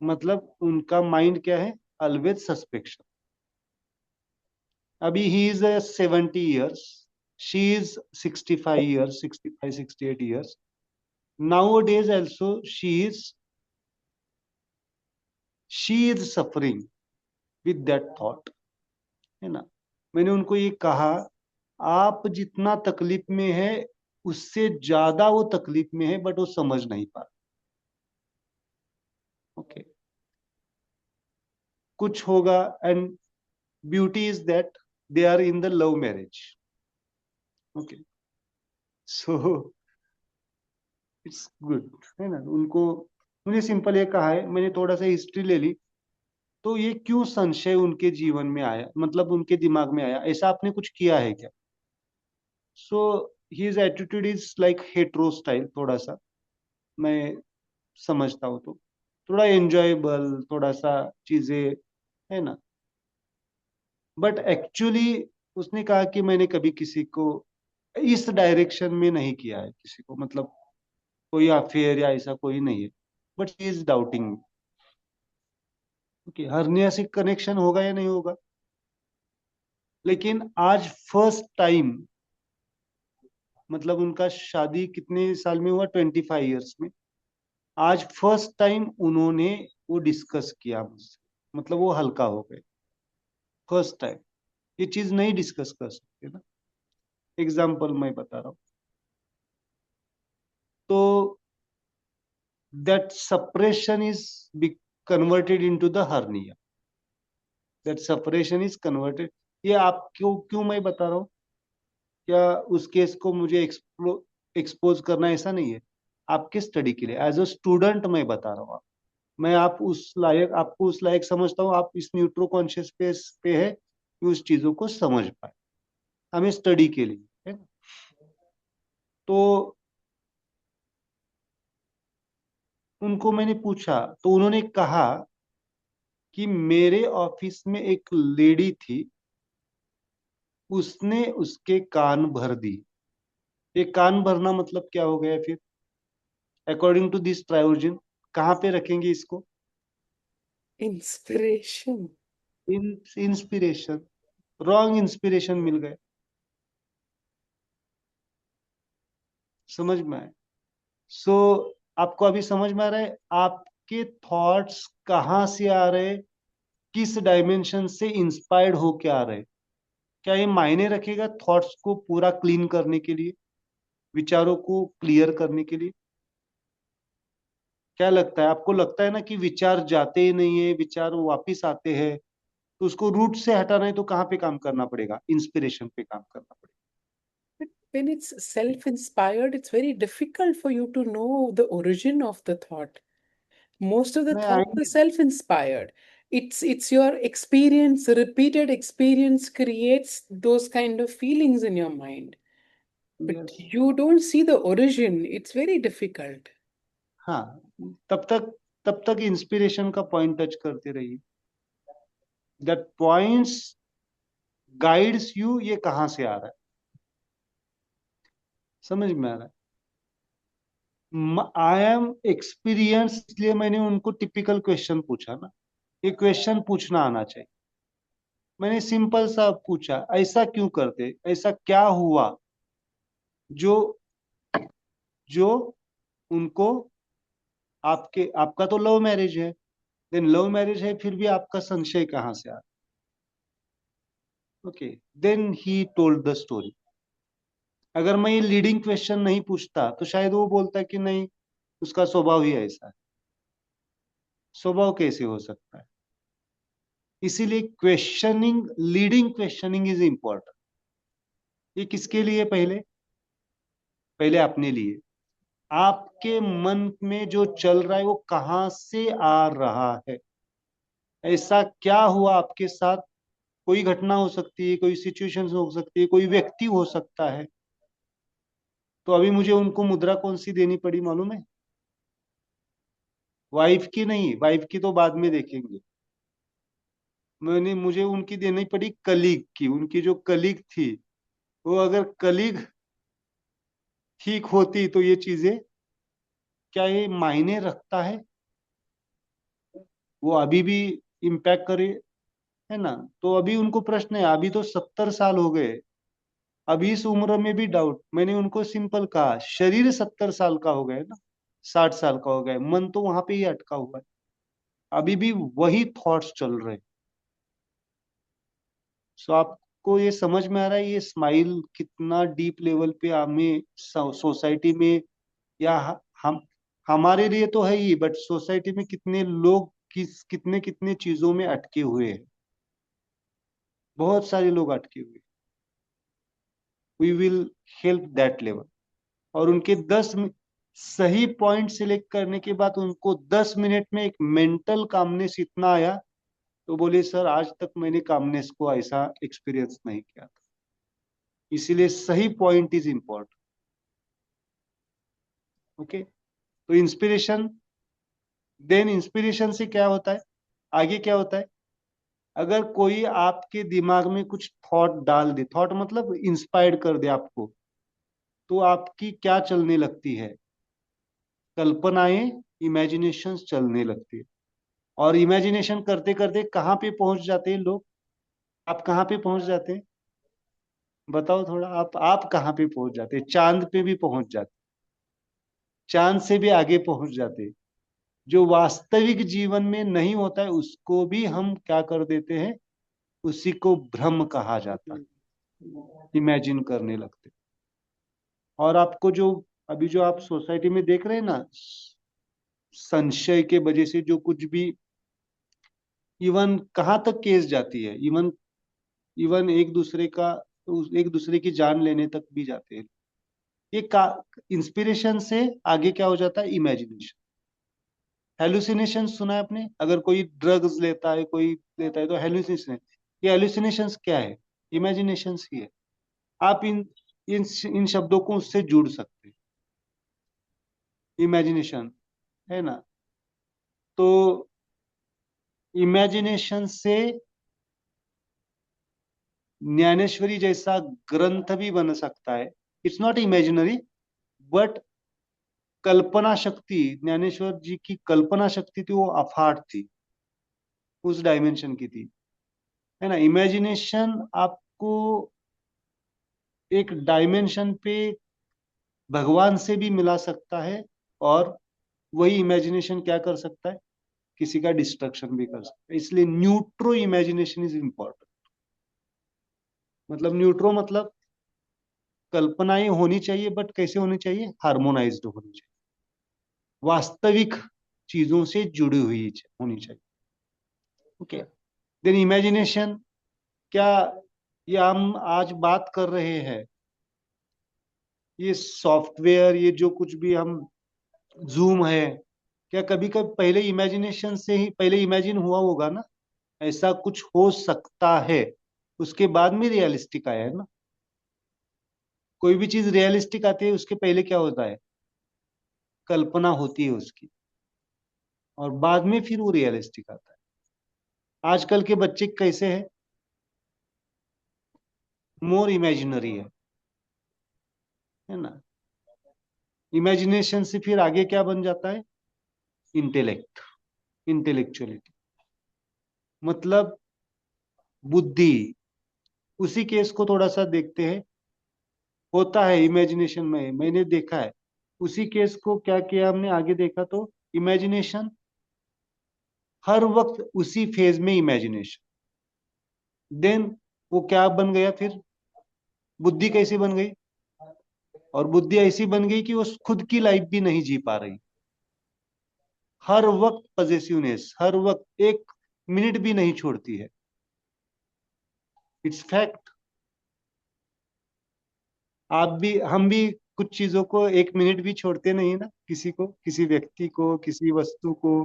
मतलब उनका माइंड क्या है, ऑलवेज सस्पेक्शन। अभी he is 70 years, she is 65 years, 65 68 years. Nowadays also she is suffering with that thought, है ना। मैंने उनको ये कहा, आप जितना तकलीफ में है उससे ज्यादा वो तकलीफ में है, बट वो समझ नहीं पा। ओके, कुछ होगा। And beauty is that they are in the love marriage. Okay, so it's good, है ना। उनको मुझे सिंपल ये कहा है, मैंने थोड़ा सा हिस्ट्री ले ली, तो ये क्यों संशय उनके जीवन में आया, मतलब उनके दिमाग में आया, ऐसा आपने कुछ किया है क्या। So his attitude is like hetero style, थोड़ा सा मैं समझता हूँ तो थोड़ा एंजॉयबल, थोड़ा सा चीजें, है ना। बट एक्चुअली उसने कहा कि मैंने कभी किसी को इस डायरेक्शन में नहीं किया है, किसी को मतलब कोई अफेयर या ऐसा कोई नहीं है, but he is doubting. Okay, hernia से कनेक्शन होगा या नहीं होगा। लेकिन आज फर्स्ट टाइम, मतलब उनका शादी कितने साल में हुआ, 25 years में, आज फर्स्ट टाइम उन्होंने वो डिस्कस किया मुझसे, मतलब वो हल्का हो गए फर्स्ट टाइम। ये चीज नहीं डिस्कस कर सकते ना, एग्जाम्पल मैं बता रहा हूँ। तो that separation is converted into the hernia, that separation is converted। ये आपको क्यों मैं बता रहा हूँ, क्या उस केस को मुझे एक्सपोज करना, ऐसा नहीं है, आपके स्टडी के लिए एज अ स्टूडेंट मैं बता रहा हूँ। मैं आप उस लायक, आपको उस लायक समझता हूँ, आप इस न्यूट्रो कॉन्शियस पे है कि उस चीजों को समझ पाए, हमें स्टडी के लिए, है ना। तो उनको मैंने पूछा, तो उन्होंने कहा कि मेरे ऑफिस में एक लेडी थी, उसने उसके कान भर दी। ये कान भरना मतलब क्या हो गया फिर, अकॉर्डिंग टू दिस ट्रायोजन, कहाँ पे रखेंगे इसको। इंस्पिरेशन। इंस्पिरेशन, रॉन्ग इंस्पिरेशन मिल गए, समझ में आए। सो आपको अभी समझ में आ रहा है आपके थॉट्स कहाँ से आ रहे, किस डायमेंशन से इंस्पायर्ड होके आ रहे। क्या ये मायने रखेगा थॉट्स को पूरा क्लीन करने के लिए, विचारों को क्लियर करने के लिए। क्या लगता है आपको, लगता है ना कि विचार जाते ही नहीं है, विचार वापिस आते हैं, तो उसको रूट से हटाना है तो कहाँ पे काम करना पड़ेगा, इंस्पिरेशन पे काम करना पड़ेगा। But when it's self-inspired, it's very difficult for you to know the origin of the thought. Most of the नहीं thoughts are आएंगे, self-inspired. It's your experience, repeated experience creates those kind of feelings in your mind. But Yes. you don't see the origin. It's very difficult. हाँ, तब तक inspiration का point touch करते रहिए. That points guides you, ये कहां से आ रहा है, समझ में आ रहा है. आई एम एक्सपीरियंस, इसलिए मैंने उनको टिपिकल क्वेश्चन पूछा ना. ये क्वेश्चन पूछना आना चाहिए. मैंने सिंपल सा पूछा, ऐसा क्यों करते, ऐसा क्या हुआ जो जो उनको, आपका तो लव मैरिज है, देन लव मैरिज है, फिर भी आपका संशय कहां से आ. Okay, then he told the story. अगर मैं ये लीडिंग क्वेश्चन नहीं पूछता तो शायद वो बोलता कि नहीं, उसका स्वभाव ही ऐसा है. स्वभाव कैसे हो सकता है? इसीलिए questioning, leading questioning is important. ये किसके लिए? पहले अपने लिए. आपके मन में जो चल रहा है वो कहां से आ रहा है, ऐसा क्या हुआ आपके साथ. कोई घटना हो सकती है, कोई सिचुएशन हो सकती है, कोई व्यक्ति हो सकता है. तो अभी मुझे उनको मुद्रा कौन सी देनी पड़ी मालूम है? वाइफ की नहीं, वाइफ की तो बाद में देखेंगे. मुझे उनकी देनी पड़ी कलीग की. उनकी जो कलीग थी, वो अगर कलीग ठीक होती तो ये चीजें, क्या ये मायने रखता है? वो अभी भी इम्पैक्ट करे, है ना. तो अभी उनको प्रश्न है, अभी तो 70 साल हो गए, अभी इस उम्र में भी डाउट. मैंने उनको सिंपल कहा, शरीर 70 साल का हो गया ना, 60 साल का हो गया, मन तो वहां पे ही अटका हुआ है, अभी भी वही थॉट्स चल रहे हैं. सो आपको ये समझ में आ रहा है ये स्माइल कितना डीप लेवल पे हमें सोसाइटी में, या हम, हमारे लिए तो है ही, बट सोसाइटी में कितने लोग कितने कितने चीजों में अटके हुए हैं. बहुत सारे लोग अटके हुए. We will help that level. और उनके सही पॉइंट सिलेक्ट करने के बाद उनको 10 मिनट में एक मेंटल कामनेस इतना आया, तो बोले सर आज तक मैंने कामनेस को ऐसा एक्सपीरियंस नहीं किया था. इसीलिए सही पॉइंट इज इंपॉर्टेंट. ओके, तो इंस्पिरेशन, देन इंस्पिरेशन से क्या होता है, आगे क्या होता है? अगर कोई आपके दिमाग में कुछ थॉट डाल दे, थॉट मतलब इंस्पायर्ड कर दे आपको, तो आपकी क्या चलने लगती है? कल्पनाएं, इमेजिनेशन चलने लगती है. और इमेजिनेशन करते करते कहाँ पे पहुंच जाते हैं लोग? आप कहाँ पे पहुंच जाते हैं? बताओ थोड़ा. आप कहाँ पे पहुंच जाते हैं? चांद पे भी पहुंच जाते, चांद से भी आगे पहुंच जाते. जो वास्तविक जीवन में नहीं होता है उसको भी हम क्या कर देते हैं, उसी को भ्रम कहा जाता है, इमेजिन करने लगते. और आपको जो अभी जो आप सोसाइटी में देख रहे हैं ना, संशय के वजह से जो कुछ भी, इवन कहाँ तक केस जाती है, इवन इवन एक दूसरे की जान लेने तक भी जाते हैं. ये का इंस्पिरेशन से आगे क्या हो जाता है? इमेजिनेशन. हेलुसिनेशन सुना है आपने? अगर कोई ड्रग्स लेता है, कोई लेता है, तो हेलुसिनेशन. ये हेलुसिनेशंस क्या है? इमेजिनेशंस ही है. आप इन इन शब्दों को उससे जुड़ सकते हैं, इमेजिनेशन, है ना. तो इमेजिनेशन से ज्ञानेश्वरी जैसा ग्रंथ भी बन सकता है. इट्स नॉट इमेजिनरी, बट कल्पना शक्ति, ज्ञानेश्वर जी की कल्पना शक्ति थी, वो अफाट थी, उस डायमेंशन की थी, है ना. इमेजिनेशन आपको एक डायमेंशन पे भगवान से भी मिला सकता है, और वही इमेजिनेशन क्या कर सकता है, किसी का डिस्ट्रक्शन भी कर सकता है. इसलिए न्यूट्रो इमेजिनेशन इज इंपॉर्टेंट. मतलब न्यूट्रो मतलब कल्पनाएं होनी चाहिए, बट कैसे होनी चाहिए? हार्मोनाइज्ड होनी चाहिए, वास्तविक चीजों से जुड़ी हुई होनी चाहिए. ओके, देन इमेजिनेशन क्या, ये हम आज बात कर रहे हैं, ये सॉफ्टवेयर, ये जो कुछ भी हम, जूम है, क्या कभी कभी पहले इमेजिनेशन से ही पहले इमेजिन हुआ होगा ना? ऐसा कुछ हो सकता है, उसके बाद में रियलिस्टिक आया है ना। कोई भी चीज रियलिस्टिक आती है उसके पहले क्या होता है, कल्पना होती है उसकी, और बाद में फिर वो रियलिस्टिक आता है। आजकल के बच्चे कैसे हैं, मोर इमेजिनरी है ना। इमेजिनेशन से फिर आगे क्या बन जाता है, इंटेलेक्ट, इंटेलेक्चुअलिटी, मतलब बुद्धि। उसी केस को थोड़ा सा देखते हैं, होता है इमेजिनेशन में, मैंने देखा है। उसी केस को क्या किया हमने, आगे देखा तो इमेजिनेशन हर वक्त उसी फेज में इमेजिनेशन, देन वो क्या बन गया फिर, बुद्धि कैसी बन गई, और बुद्धि ऐसी बन गई कि वो खुद की लाइफ भी नहीं जी पा रही। हर वक्त पजेसिवनेस, हर वक्त एक मिनट भी नहीं छोड़ती है। It's fact. आप भी, हम भी कुछ चीजों को एक मिनट भी छोड़ते नहीं ना, किसी को, किसी व्यक्ति को, किसी वस्तु को,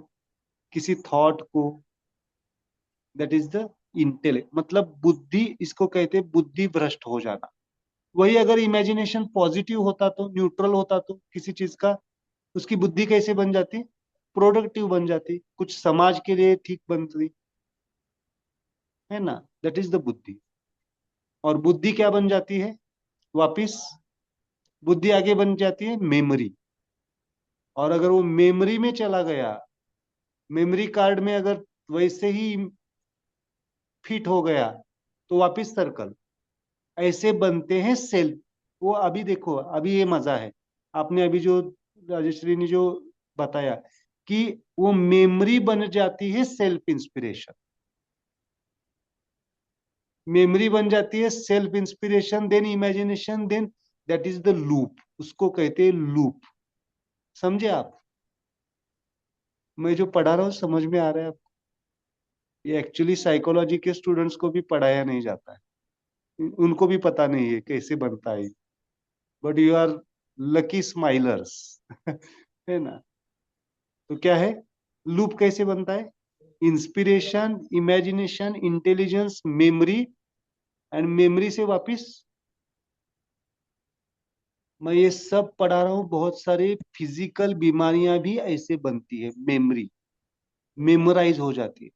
किसी थॉट को। दैट इज द इंटेलेक्ट, मतलब बुद्धि, इसको कहते हैं बुद्धि भ्रष्ट हो जाना। वही अगर इमेजिनेशन पॉजिटिव होता तो, न्यूट्रल होता तो किसी चीज का, उसकी बुद्धि कैसे बन जाती, प्रोडक्टिव बन जाती, कुछ समाज के लिए ठीक बनती है ना। दैट इज द बुद्धि। और बुद्धि क्या बन जाती है वापिस, बुद्धि आगे बन जाती है मेमोरी। और अगर वो मेमोरी में चला गया, मेमोरी कार्ड में अगर वैसे ही फिट हो गया, तो वापिस सर्कल। ऐसे बनते हैं सेल। वो अभी देखो, अभी ये मजा है, आपने अभी जो राजश्री ने जो बताया कि वो मेमोरी बन जाती है सेल्फ इंस्पिरेशन, मेमोरी बन जाती है self inspiration, then imagination, then that is the loop, उसको कहते हैं लूप। समझे आप, मैं जो पढ़ा रहा हूं समझ में आ रहा है आपको। ये एक्चुअली साइकोलॉजी के स्टूडेंट्स को भी पढ़ाया नहीं जाता है, उनको भी पता नहीं है कैसे बनता है, बट यू आर लकी स्माइलर्स है ना। तो क्या है, लूप कैसे बनता है, inspiration, imagination, intelligence, memory, and memory से वापिस। मैं ये सब पढ़ा रहा हूँ, बहुत सारी फिजिकल बीमारियां भी ऐसे बनती है, मेमोरी मेमोराइज हो जाती है।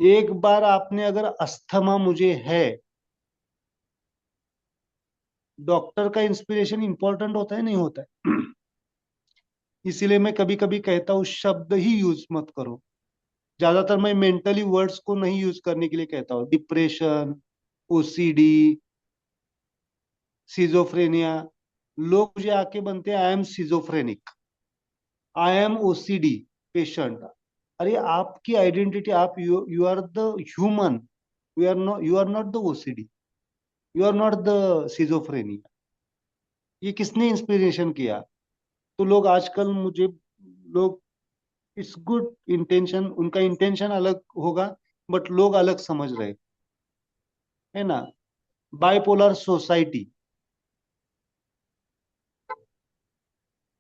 एक बार आपने अगर अस्थमा मुझे है, डॉक्टर का इंस्पिरेशन इंपॉर्टेंट होता है नहीं होता है इसीलिए मैं कभी कभी कहता हूँ शब्द ही यूज मत करो। ज्यादातर मैं मेंटली वर्ड्स को नहीं यूज करने के लिए कहता हूँ, डिप्रेशन, ओसीडी, सिजोफ्रेनिया। लोग मुझे आके बनते हैं I am schizophrenic, I am OCD patient. अरे आपकी आइडेंटिटी, आप you are the human, you are not the OCD, you are not the schizophrenia. ये किसने इंस्पिरेशन किया। तो लोग आजकल मुझे, लोग, इट्स गुड इंटेंशन, उनका इंटेंशन अलग होगा, बट लोग अलग समझ रहे है ना। बाइपोलर सोसाइटी,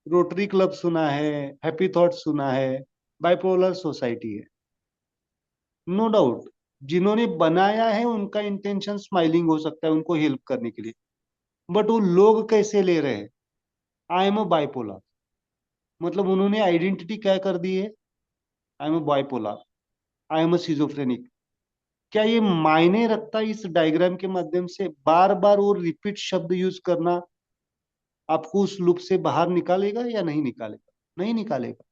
रोटरी क्लब सुना है, हैप्पी थॉट सुना है, बाइपोलर सोसाइटी है। नो डाउट, जिन्होंने बनाया है उनका इंटेंशन स्माइलिंग हो सकता है, उनको हेल्प करने के लिए, बट वो लोग कैसे ले रहे हैं, आई एम अ बाइपोलर, मतलब उन्होंने आइडेंटिटी क्या कर दी है, I am a bipolar, I am a schizophrenic. क्या ये मायने रखता है इस डायग्राम के माध्यम से बार बार वो रिपीट शब्द यूज करना आपको उस लूप से बाहर निकालेगा या नहीं निकालेगा, नहीं निकालेगा।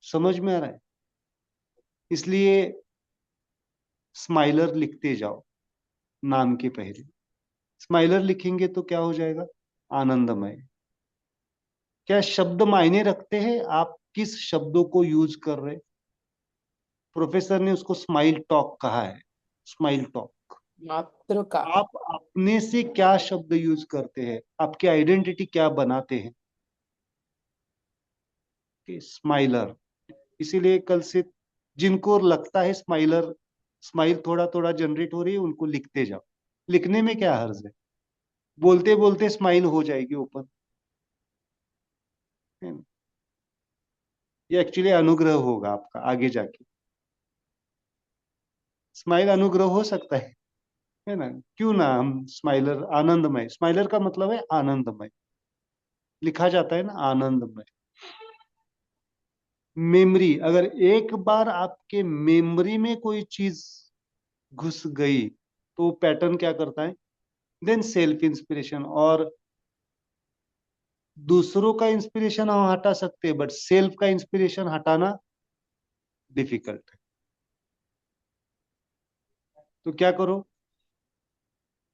समझ में आ रहा है। इसलिए स्माइलर लिखते जाओ नाम के पहले। स्माइलर लिखेंगे तो क्या हो जाएगा, आनंदमय। क्या शब्द मायने रखते हैं, आप किस शब्दों को यूज कर रहे। प्रोफेसर ने उसको स्माइल टॉक कहा है, स्माइल टॉक। मात्र का। आप अपने से क्या शब्द यूज करते हैं, आपकी आइडेंटिटी क्या बनाते हैं, कि स्माइलर। इसीलिए कल से जिनको लगता है स्माइलर, स्माइल थोड़ा थोड़ा जनरेट हो रही है, उनको लिखते जाओ। लिखने में क्या हर्ज है, बोलते बोलते स्माइल हो जाएगी ओपन। ये एक्चुअली अनुग्रह होगा आपका आगे जाके। स्माइल अनुग्रह हो सकता है ना? क्यों ना हम स्माइलर, आनंदमय, स्माइलर का मतलब है आनंदमय, लिखा जाता है ना आनंदमय। मेमोरी, अगर एक बार आपके मेमोरी में कोई चीज घुस गई तो पैटर्न क्या करता है? Then self inspiration. और दूसरों का इंस्पिरेशन हम हटा सकते हैं, बट सेल्फ का इंस्पिरेशन हटाना डिफिकल्ट है। तो क्या करो,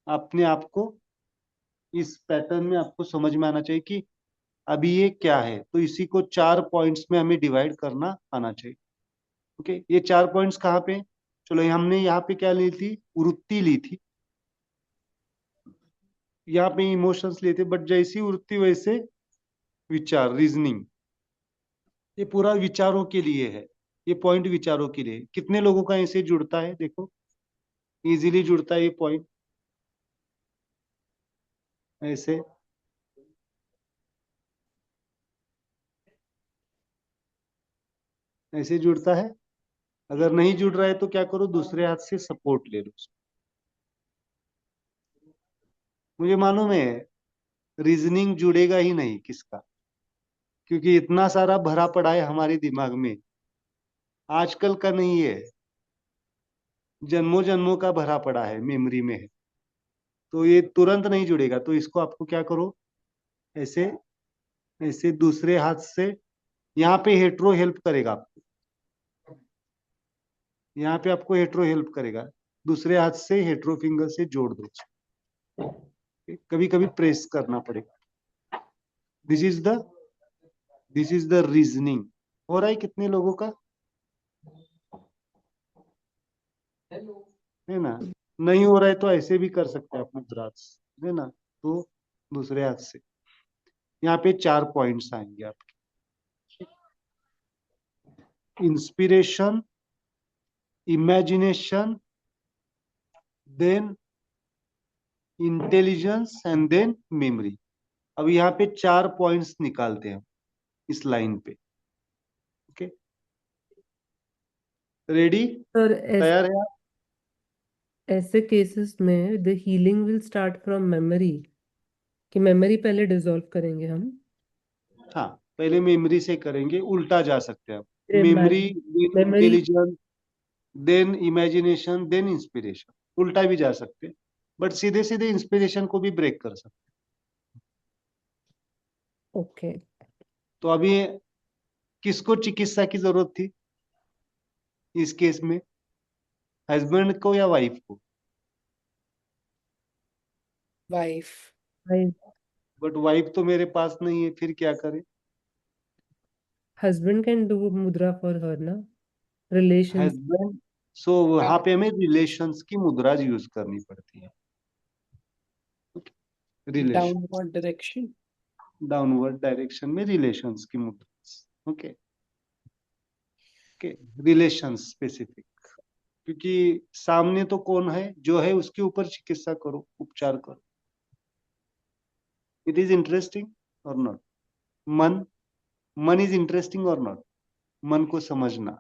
अपने आप को इस पैटर्न में आपको समझ में आना चाहिए कि अभी ये क्या है, तो इसी को 4 पॉइंट्स में हमें डिवाइड करना आना चाहिए। ओके, ये 4 पॉइंट्स कहाँ पे? चलो, हमने यहाँ पे क्या ली थी? वृत्ति ली थी, यहाँ पे इमोशंस लिए थे, बट जैसी वृत्ति वैसे विचार, रीजनिंग। ये पूरा विचारों के लिए है, ये पॉइंट विचारों के लिए। कितने लोगों का ऐसे जुड़ता है? देखो, इजीली जुड़ता है ये पॉइंट ऐसे। ऐसे जुड़ता है। अगर नहीं जुड़ रहा है तो क्या करो, दूसरे हाथ से सपोर्ट ले लो। मुझे मालूम है रीजनिंग जुड़ेगा ही नहीं किसका, क्योंकि इतना सारा भरा पड़ा है हमारे दिमाग में, आजकल का नहीं है, जन्मों जन्मों का भरा पड़ा है, मेमोरी में है। तो ये तुरंत नहीं जुड़ेगा। तो इसको आपको क्या करो, ऐसे ऐसे दूसरे हाथ से, यहाँ पे हेट्रो हेल्प करेगा आपको, यहाँ पे आपको हेट्रो हेल्प करेगा। दूसरे हाथ से हेट्रो फिंगर से जोड़ दो, कभी कभी प्रेस करना पड़ेगा। This is the this is the reasoning. हो रहा है कितने लोगों का? है ना? नहीं हो रहा है तो ऐसे भी कर सकते हैं आप मुद्रा से, है ना? तो दूसरे हाथ से यहाँ पे 4 पॉइंट्स आएंगे आपके। Inspiration, imagination, then intelligence and then memory. अब यहाँ पे 4 पॉइंट्स निकालते हैं इस लाइन पे। Okay, ready? सर तैयार है आप? ऐसे केसेस में the healing will start from memory, कि मेमोरी पहले डिसॉल्व करेंगे हम। हाँ, पहले मेमोरी से करेंगे, उल्टा जा सकते हैं आप। Memory, then memory. Intelligence, then imagination, then inspiration. उल्टा भी जा सकते हैं, बट सीधे सीधे इंस्पिरेशन को भी ब्रेक कर सकते ओके। हैं। तो अभी किसको चिकित्सा की जरूरत थी इस केस में? हस्बैंड को या वाइफ को? वाइफ। बट वाइफ तो मेरे पास नहीं है, फिर क्या करें? हस्बैंड कैन डू मुद्रा फॉर हर ना, रिलेशंस। हस्बैंड, सो वहां पे हमें रिलेशंस की मुद्रा यूज करनी पड़ती है। Relation, downward direction. Downward direction में रिलेशंस की मुद्रा। ओके ओके, रिलेशन स्पेसिफिक, क्योंकि सामने तो कौन है, जो है उसके ऊपर चिकित्सा करो, उपचार करो। इट इज इंटरेस्टिंग और नॉट? मन, मन इज इंटरेस्टिंग और नॉट? मन को समझना,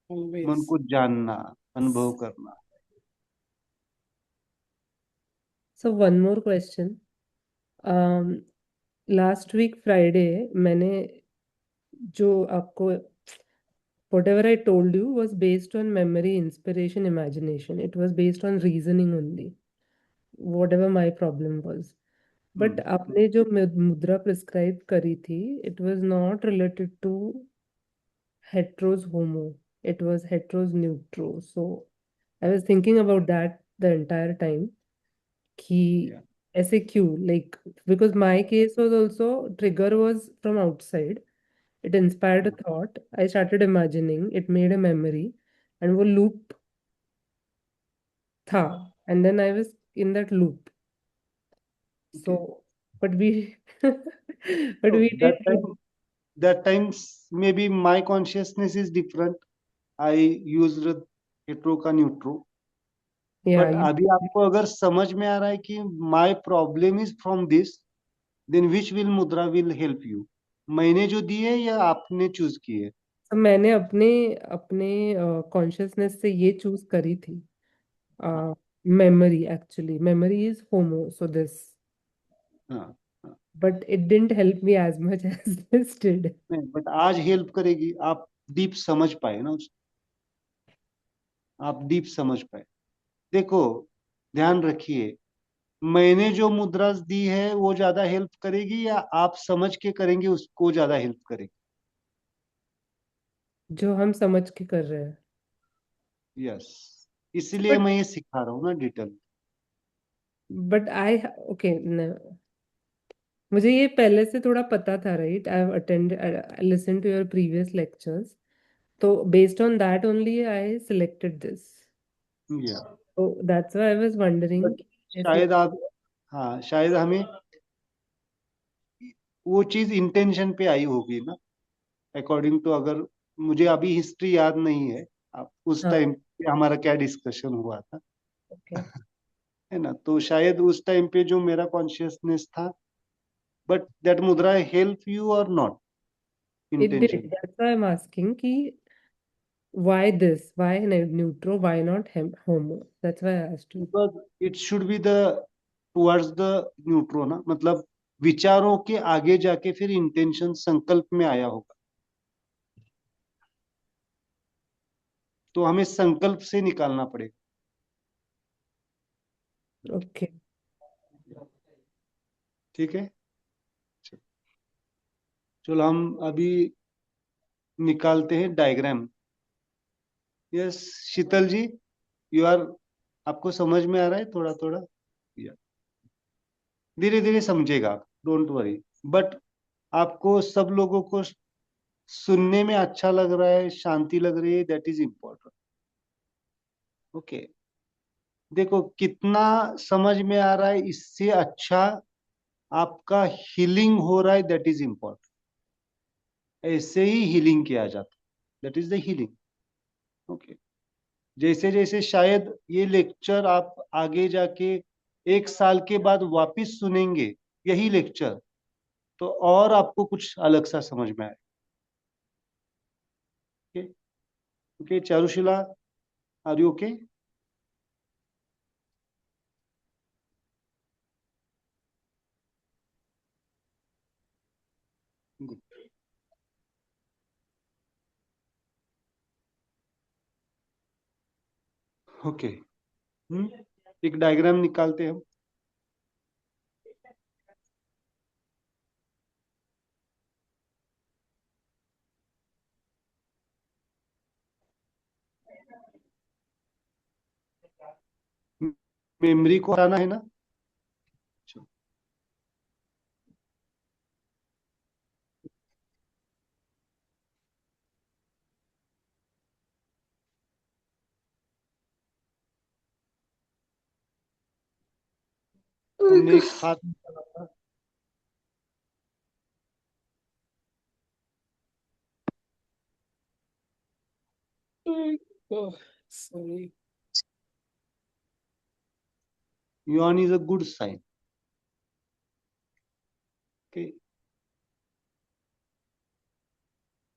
मन ऑलवेज। को जानना, अनुभव करना। So one more question. Last week Friday मैंने जो आपको whatever I told you was based on memory, inspiration, imagination. It was based on reasoning only, whatever my problem was. But आपने जो मुद्रा प्रिस्क्राइब करी थी, it was not related to heteros homo. It was heteros neutro. So I was thinking about that the entire time. कि Yeah. ऐसे क्यों, like because my case was also trigger was from outside. It inspired a thought. I started imagining. It made a memory, and वो loop था. And then I was in that loop. Okay. So, but we, but So we that did. time, that times maybe my consciousness is different. I used hetero का न्यूट्रो। Yeah, but अभी आपको अगर समझ में आ रहा है कि my problem is from this, then which will मुद्रा विल हेल्प यू? मैंने जो दी है या आपने चूज की है? तो मैंने अपने अपने कॉन्शियसनेस से ये चूज करी थी. Memory, actually memory is homo, so this, हाँ हाँ। But it didn't help me as much as this did. नहीं, बट आज हेल्प करेगी, आप डीप समझ पाए ना आप डीप समझ पाए. देखो, ध्यान रखिए, मैंने जो मुद्रा दी है वो ज्यादा हेल्प करेगी या आप समझ के करेंगे उसको ज्यादा हेल्प करेगी? जो हम समझ के कर रहे हैं. यस, इसलिए बट मैं ये सिखा रहा हूँ ना डिटेल. बट आई, ओके, मुझे ये पहले से थोड़ा पता था, right? I have attended, listen to your previous lectures, तो based on that only I selected this. या तो that's why I was wondering but ऐसे. शायद आप, हाँ शायद हमें वो चीज इंटेंशन पे आई होगी ना, अकॉर्डिंग टू, अगर मुझे अभी हिस्ट्री याद नहीं है, आप उस हाँ, टाइम पे हमारा क्या डिस्कशन हुआ था, ओके. है ना? तो शायद उस टाइम पे जो मेरा कॉन्शियसनेस था, बट दैट मुद्रा हेल्प यू और not It did. Intention. That's why I'm asking कि why this? Why neutro? Why not homo? That's why I asked you. Because it should be the towards the neutro ना, मतलब विचारों के आगे जाके फिर इंटेंशन संकल्प में आया होगा, तो हमें संकल्प से निकालना पड़ेगा. Okay. ठीक है, चलो हम अभी निकालते हैं diagram. Yes, Sheetal ji, you are, आपको समझ में आ रहा है थोड़ा थोड़ा? धीरे धीरे समझेगा, डोंट वरी. बट आपको सब लोगों को सुनने में अच्छा लग रहा है, शांति लग रही है, दैट इज इम्पोर्टेंट. ओके, देखो कितना समझ में आ रहा है, इससे अच्छा आपका हीलिंग हो रहा है, दैट इज इम्पोर्टेंट. ऐसे ही हीलिंग किया जाता है, that is the healing. Okay, जैसे जैसे शायद ये लेक्चर आप आगे जाके 1 साल के बाद वापिस सुनेंगे यही लेक्चर, तो और आपको कुछ अलग सा समझ में आए. Okay okay, Charushila, are you okay? Okay, एक डायग्राम निकालते हैं हम. मेमोरी को हटाना है ना? हमने एक हाथ निकाला था. Oh, sorry. Yawn is a good sign. Okay,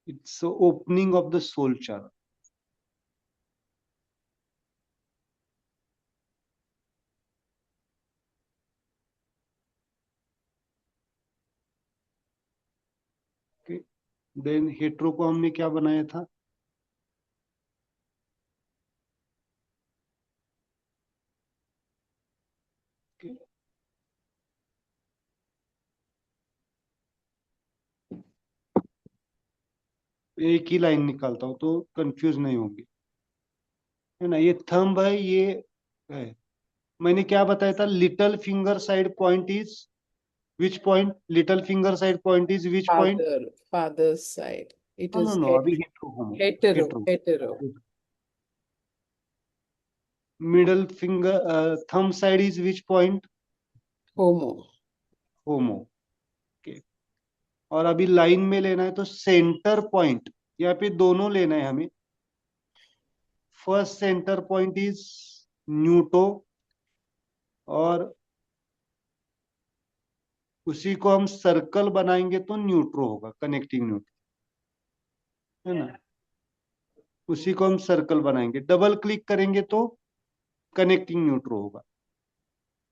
it's the opening of the soul chakra. Okay, then hetero को हमने क्या बनाया था? Okay. एक ही लाइन निकालता हूं तो कंफ्यूज नहीं होंगे, है ना? ये थंब है, ये है. मैंने क्या बताया था? Little finger side point is which point? Little finger side point is which point? Father's side. It no no is no, अभी hetero homo. hetero, hetero. hetero. Middle finger thumb side is which point? Homo. Homo. Okay, और अभी line में लेना है तो centre point, यहाँ पे दोनों लेना है हमें. फर्स्ट सेंटर पॉइंट इज न्यूटो, और उसी को हम सर्कल बनाएंगे तो न्यूट्रो होगा, कनेक्टिंग न्यूट्रो, है ना, उसी को हम सर्कल बनाएंगे। डबल क्लिक करेंगे तो कनेक्टिंग न्यूट्रो होगा।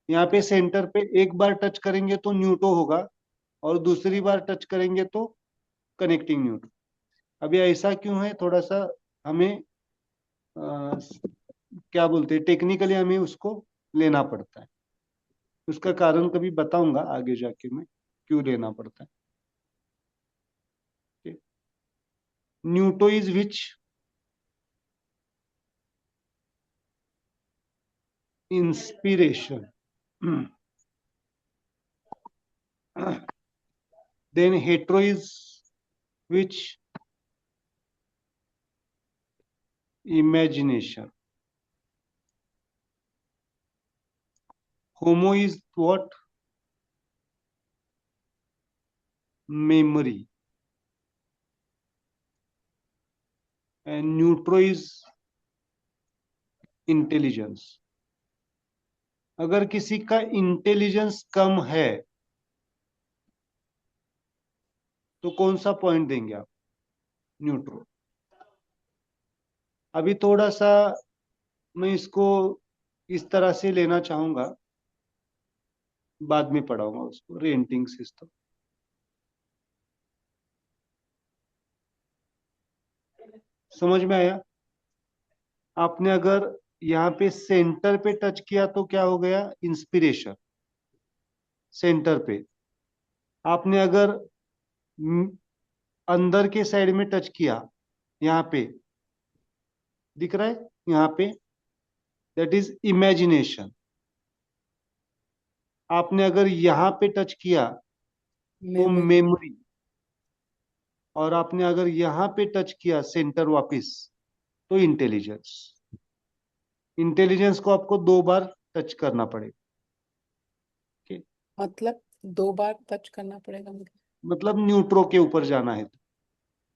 यहाँ पे सेंटर पे एक बार टच करेंगे तो न्यूट्रो होगा, और दूसरी बार टच करेंगे तो कनेक्टिंग न्यूट्रो। अभी ऐसा क्यों है, थोड़ा सा हमें क्या बोलते हैं, टेक्निकली हमें उसको लेना पड़ता है। उसका कारण कभी बताऊंगा आगे जाके मैं, क्यों लेना पड़ता है। Neutro is which inspiration. Then hetero is which imagination. Homo is what? Memory. And neutro is intelligence. अगर किसी का इंटेलिजेंस कम है तो कौन सा पॉइंट देंगे आप? न्यूट्रो। अभी थोड़ा सा मैं इसको इस तरह से लेना चाहूंगा, बाद में पढ़ाऊंगा उसको, रेंटिंग सिस्टम। समझ में आया? आपने अगर यहाँ पे सेंटर पे टच किया तो क्या हो गया? इंस्पिरेशन, सेंटर पे। आपने अगर अंदर के साइड में टच किया, यहाँ पे दिख रहा है, यहाँ पे, दैट इज इमेजिनेशन। आपने अगर यहाँ पे टच किया तो Memory. मेमोरी, और आपने अगर यहाँ पे टच किया सेंटर वापिस तो इंटेलिजेंस। इंटेलिजेंस को आपको 2 बार टच करना पड़ेगा। मतलब 2 बार टच करना पड़ेगा मतलब न्यूट्रो के ऊपर जाना है तो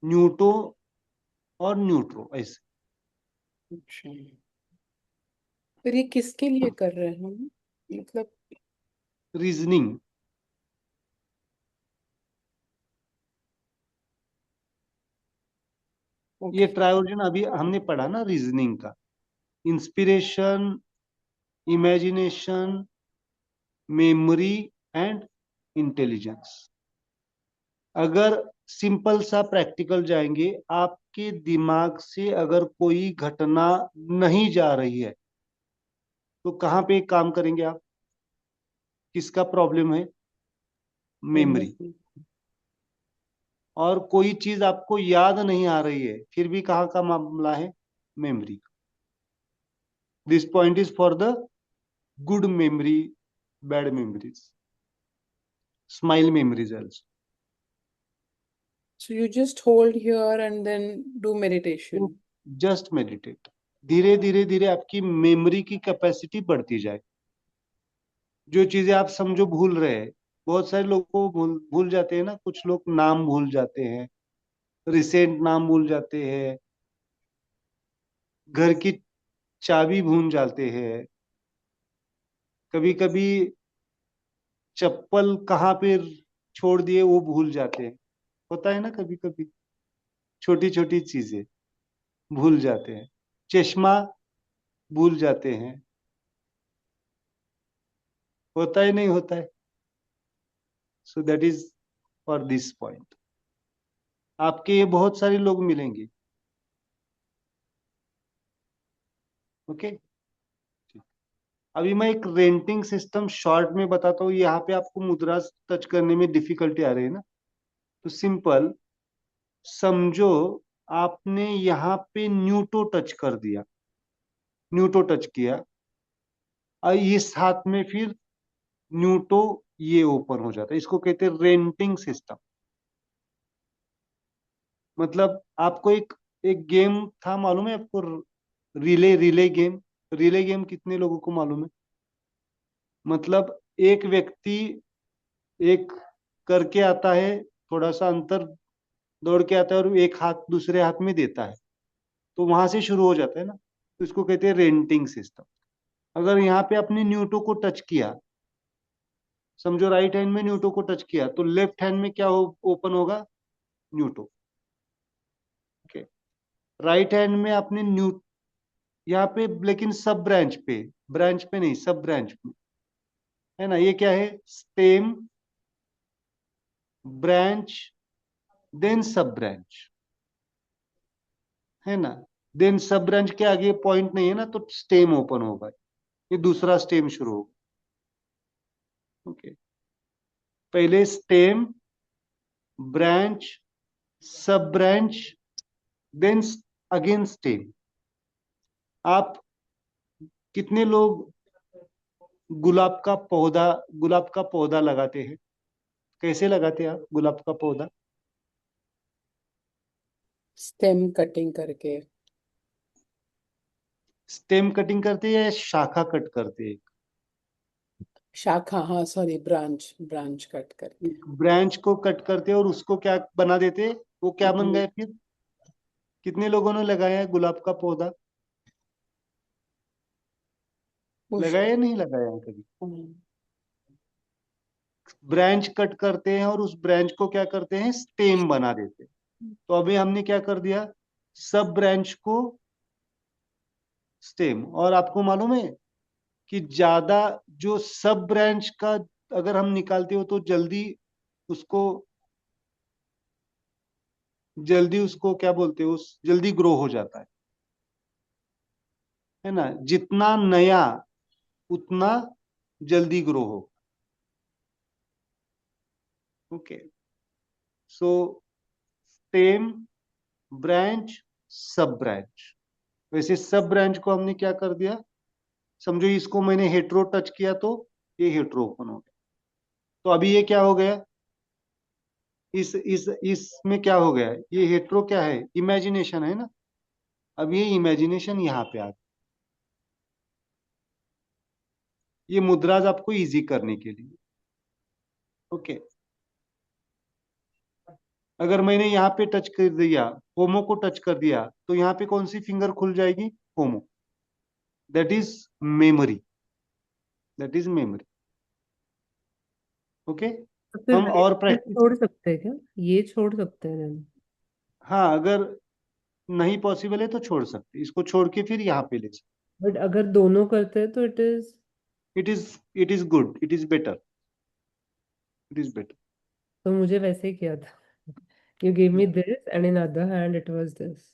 न्यूटो और न्यूट्रो ऐसे। अच्छा, फिर ये किसके लिए कर रहे हैं हम? मतलब रीजनिंग। ये ओके, ट्रायोजन अभी हमने पढ़ा ना, रीजनिंग का। Inspiration, imagination, memory and intelligence. अगर सिंपल सा प्रैक्टिकल जाएंगे, आपके दिमाग से अगर कोई घटना नहीं जा रही है तो कहाँ पे काम करेंगे आप? किसका प्रॉब्लम है? मेमोरी। memory. और कोई चीज आपको याद नहीं आ रही है, फिर भी कहाँ का मामला है? Memory. This point is for the good memory, bad memories, smile memories also. So you just hold here and then do meditation. Just meditate. धीरे धीरे धीरे आपकी मेमोरी की कैपेसिटी बढ़ती जाए। जो चीजें आप समझो भूल रहे हैं, बहुत सारे लोग को भूल जाते हैं ना, कुछ लोग नाम भूल जाते हैं, रिसेंट नाम भूल जाते हैं, घर की चाबी भूल जाते हैं, कभी कभी चप्पल कहाँ पे छोड़ दिए वो भूल जाते हैं। होता है ना कभी कभी, छोटी छोटी चीजें भूल जाते हैं। चश्मा भूल जाते हैं। होता है नहीं होता है? सो that is for this point. आपके ये बहुत सारे लोग मिलेंगे। ओके, अभी मैं एक रेंटिंग सिस्टम शॉर्ट में बताता हूँ। यहाँ पे आपको मुद्रा टच करने में डिफिकल्टी आ रही है ना, तो सिंपल समझो, आपने यहाँ पे न्यूटो टच कर दिया, न्यूटो टच किया, और इस हाथ में फिर न्यूटो ये ओपन हो जाता है। इसको कहते हैं रेंटिंग सिस्टम। मतलब आपको एक एक गेम था, मालूम है आपको? Relay game. रिले गेम कितने लोगों को मालूम है? मतलब एक व्यक्ति एक करके आता है, थोड़ा सा अंतर दौड़ के आता है, और एक हाथ दूसरे हाथ में देता है, तो वहां से शुरू हो जाता है ना, तो इसको कहते हैं रेंटिंग सिस्टम। अगर यहाँ पे अपने न्यूटो को टच किया, समझो राइट हैंड में न्यूटो को टच किया, तो लेफ्ट हैंड में क्या ओपन होगा? न्यूटो। ओके, राइट हैंड में आपने न्यू यहाँ पे, लेकिन सब ब्रांच पे नहीं, सब ब्रांच में, है ना। ये क्या है? स्टेम, ब्रांच, देन सब ब्रांच, है ना। देन सब ब्रांच के आगे पॉइंट नहीं है ना, तो स्टेम ओपन होगा, ये दूसरा स्टेम शुरू होगा। ओके, पहले स्टेम, ब्रांच, सब ब्रांच, देन अगेन स्टेम। आप कितने लोग गुलाब का पौधा लगाते हैं? कैसे लगाते हैं आप गुलाब का पौधा? स्टेम कटिंग करके। स्टेम कटिंग करते हैं या शाखा कट करते हैं? शाखा, हाँ सॉरी, ब्रांच ब्रांच कट करके। एक ब्रांच को कट करते हैं और उसको क्या बना देते हैं, वो क्या बन हम्म, गया फिर? कितने लोगों ने लगाया है गुलाब का पौधा? लगाया या नहीं लगाया है कभी? हम्म, ब्रांच कट करते हैं और उस ब्रांच को क्या करते हैं, स्टेम बना देते हैं। तो अभी हमने क्या कर दिया, सब ब्रांच को स्टेम। और आपको मालूम है कि ज्यादा जो सब ब्रांच का अगर हम निकालते हो तो उसको जल्दी उसको क्या बोलते हो, जल्दी ग्रो हो जाता है ना। जितना नया उतना जल्दी ग्रो हो। ओके, सो स्टेम, ब्रांच, सब ब्रांच। वैसे सब ब्रांच को हमने क्या कर दिया, समझो इसको मैंने हेट्रो टच किया तो ये हेट्रो ओपन हो गया। तो अभी ये क्या हो गया, इस इसमें क्या हो गया, ये हेट्रो क्या है, इमेजिनेशन है ना। अब ये इमेजिनेशन यहाँ पे आ गया। ये मुद्राज आपको इजी करने के लिए। ओके, अगर मैंने यहाँ पे टच कर दिया, होमो को टच कर दिया, तो यहाँ पे कौन सी फिंगर खुल जाएगी, homo. That is memory, that is memory. Okay, तो फिर हम और ये प्रैक्टिस। छोड़ सकते हैं क्या? ये छोड़ सकते हैं then? हाँ, अगर नहीं पॉसिबल है तो छोड़ सकते, इसको छोड़ के फिर यहाँ पे ले सकते। बट अगर दोनों करते हैं तो it is it is good, it is better, it is better. तो मुझे वैसे ही किया था। You give me this and in other hand it was this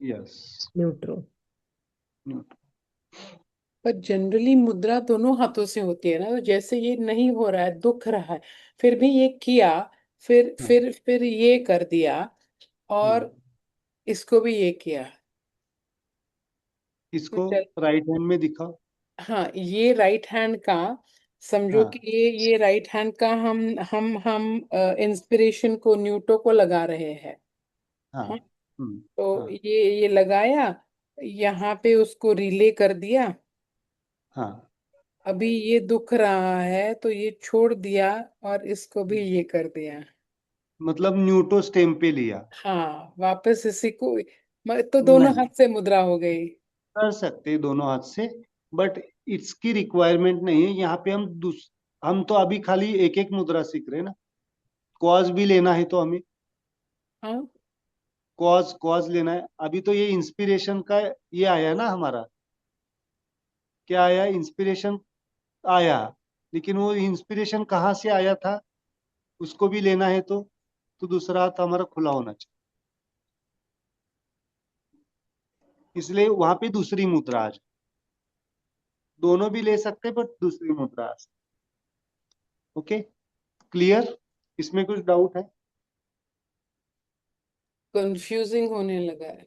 yes. Neutro. पर जनरली मुद्रा दोनों हाथों से होती है ना, तो जैसे ये नहीं हो रहा है, दुख रहा है, फिर भी ये किया, फिर ये कर दिया, और इसको भी ये किया। तो इसको चल, राइट हैंड में दिखाओ। हाँ, ये राइट हैंड का, समझो कि हाँ ये राइट हैंड का हम इंस्पिरेशन को, न्यूटो को लगा रहे हैं। हाँ। हाँ, हम्म। तो हाँ ये लगाया, यहाँ पे उसको रिले कर दिया। हाँ, अभी ये दुख रहा है तो ये छोड़ दिया, और इसको भी ये कर दिया। मतलब न्यूटो स्टेम पे लिया। हाँ, वापस इसी को, तो दोनों नहीं, हाथ से मुद्रा हो गई। कर सकते हैं दोनों हाथ से, बट इसकी रिक्वायरमेंट नहीं है। यहाँ पे हम तो अभी खाली एक एक मुद्रा सीख रहे हैं ना। कॉज भी लेना है तो हमें हाँ, कॉज कॉज लेना है। अभी तो ये इंस्पिरेशन का ये आया ना हमारा, क्या आया, इंस्पिरेशन आया। लेकिन वो इंस्पिरेशन कहाँ से आया था, उसको भी लेना है तो दूसरा हाथ हमारा खुला होना चाहिए। इसलिए वहां पे दूसरी मुद्रा आ जाए। दोनों भी ले सकते बट दूसरी मुद्रा आ सकती। Okay, clear? इसमें कुछ डाउट है? कंफ्यूजिंग होने लगा है।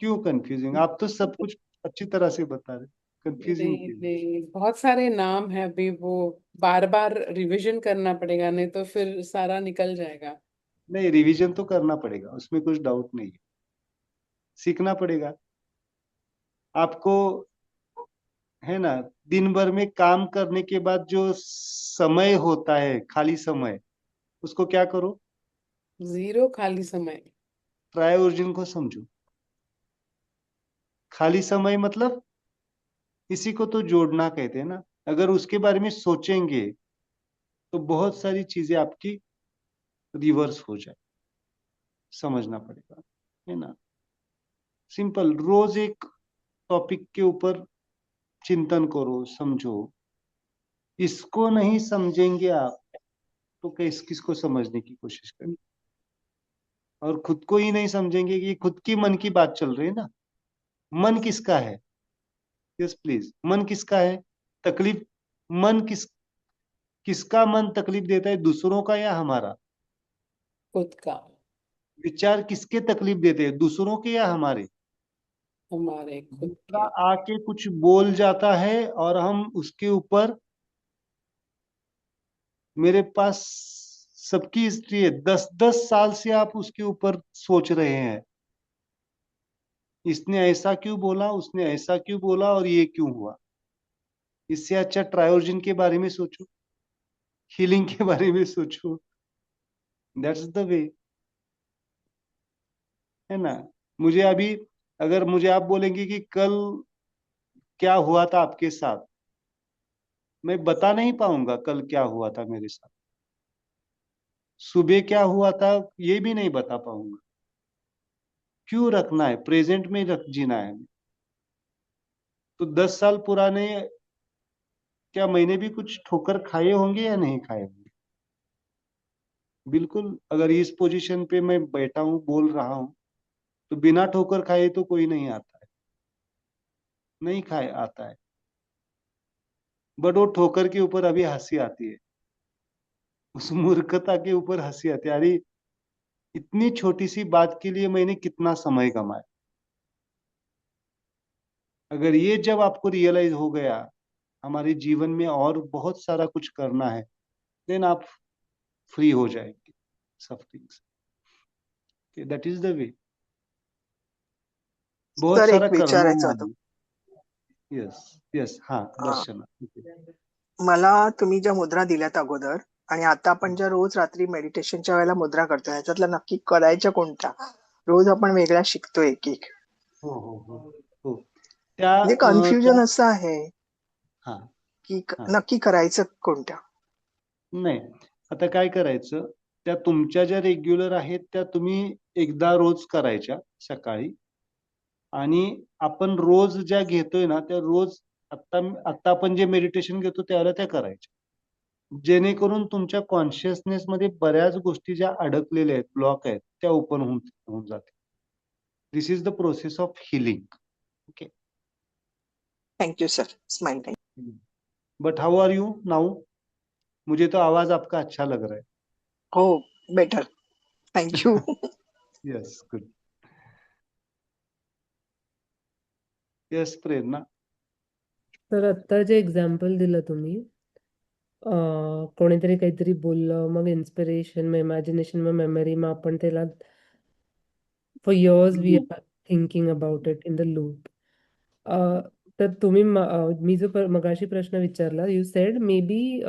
क्यों कंफ्यूजिंग? आप तो सब कुछ अच्छी तरह से बता रहे, कंफ्यूजिंग नहीं क्यों? नहीं, बहुत सारे नाम है, अभी वो बार बार रिवीजन करना पड़ेगा, नहीं तो फिर सारा निकल जाएगा। नहीं, रिवीजन तो करना पड़ेगा, उसमें कुछ डाउट नहीं है। सीखना पड़ेगा आपको, है ना। दिन भर में काम करने के बाद जो समय होता है, खाली समय, उसको क्या करो, जीरो खाली समय। ट्राई ओरिजिन को समझो। खाली समय मतलब इसी को तो जोड़ना कहते हैं ना। अगर उसके बारे में सोचेंगे तो बहुत सारी चीजें आपकी रिवर्स हो जाए, समझना पड़ेगा, है ना। सिंपल, रोज एक टॉपिक के ऊपर चिंतन करो, समझो। इसको नहीं समझेंगे आप तो किसको समझने की कोशिश करें? और खुद को ही नहीं समझेंगे कि खुद की मन की बात चल रही है ना। मन किसका है? यस प्लीज, मन किसका है? तकलीफ, मन किसका मन तकलीफ देता है, दूसरों का या हमारा? खुद का, विचार किसके तकलीफ देते हैं, दूसरों के या हमारे? हमारे खुद दूसरा के। आके कुछ बोल जाता है और हम उसके ऊपर, मेरे पास सबकी हिस्ट्री है, 10-10 साल से आप उसके ऊपर सोच रहे हैं, इसने ऐसा क्यों बोला, उसने ऐसा क्यों बोला, और ये क्यों हुआ। इससे अच्छा ट्रायोजन के बारे में सोचो, हीलिंग के बारे में सोचो। दैट्स द वे, है ना। मुझे अभी, अगर मुझे आप बोलेंगे कि कल क्या हुआ था आपके साथ, मैं बता नहीं पाऊंगा कल क्या हुआ था मेरे साथ। सुबह क्या हुआ था ये भी नहीं बता पाऊंगा। क्यों रखना है, प्रेजेंट में रख जीना है। तो 10 साल पुराने क्या मैंने भी कुछ ठोकर खाए होंगे या नहीं खाए होंगे? बिल्कुल, अगर इस पोजीशन पे मैं बैठा हूं, बोल रहा हूं, तो बिना ठोकर खाए तो कोई नहीं आता है, नहीं खाए आता है। बट वो ठोकर के ऊपर अभी हंसी आती है, उस मूर्खता के ऊपर हंसी आती है। अरे इतनी छोटी सी बात के लिए मैंने कितना समय गंवाया। अगर ये जब आपको रियलाइज हो गया, हमारे जीवन में और बहुत सारा कुछ करना है, देन आप फ्री हो जाएंगे सब things. That is the way. बहुत सर सारा एक करना विचारायचं होतं. है। यस यस, हाँ अं, दर्शना, मला तुम्ही ज्या मुद्रा दिल्यात अगोदर आणि आता आपण ज्या रोज रात्री मेडिटेशनच्या वेळेला मुद्रा करतोय ह्याच्यातल्या नक्की करायच्या कोणत्या? रोज आपण वेगळ्या शिकतोय एक एक. हो हो हो हो, त्या म्हणजे कन्फ्युजन असं आहे हा की हा, नक्की करायचं कोणत्या? नाही, आता काय करायचं, त्या तुमच्या ज्या रेग्युलर आहेत त्या तुम्ही एकदा रोज करायच्या सकाळी, आणि आपण रोज ज्या घेतोय ना त्या रोज, आता आता आपण जे मेडिटेशन घेतो त्यावेळेला त्या करायच्या, जेणेकरून तुमच्या कॉन्शियसनेस मध्ये बऱ्याच गोष्टी ज्या अडकलेल्या आहेत, ब्लॉक आहेत, त्या ओपन होऊन होऊन जाते. This is the process of healing. Okay. Thank you sir. Smile. But how are you now? मुझे तो आवाज आपका अच्छा लग रहा हो, बेटर. थँक्यू. है. Yes, good. यस प्रेरणा. तर आत्ता जे एक्झाम्पल दिलं तुम्ही, कोणीतरी काहीतरी बोललं, मग इन्स्पिरेशन, मग इमॅजिनेशन, मग मेमरी, मग आपण त्याला for years we are thinking about it in the loop. तर तुम्ही मी जो मगाशी प्रश्न विचारला, you said maybe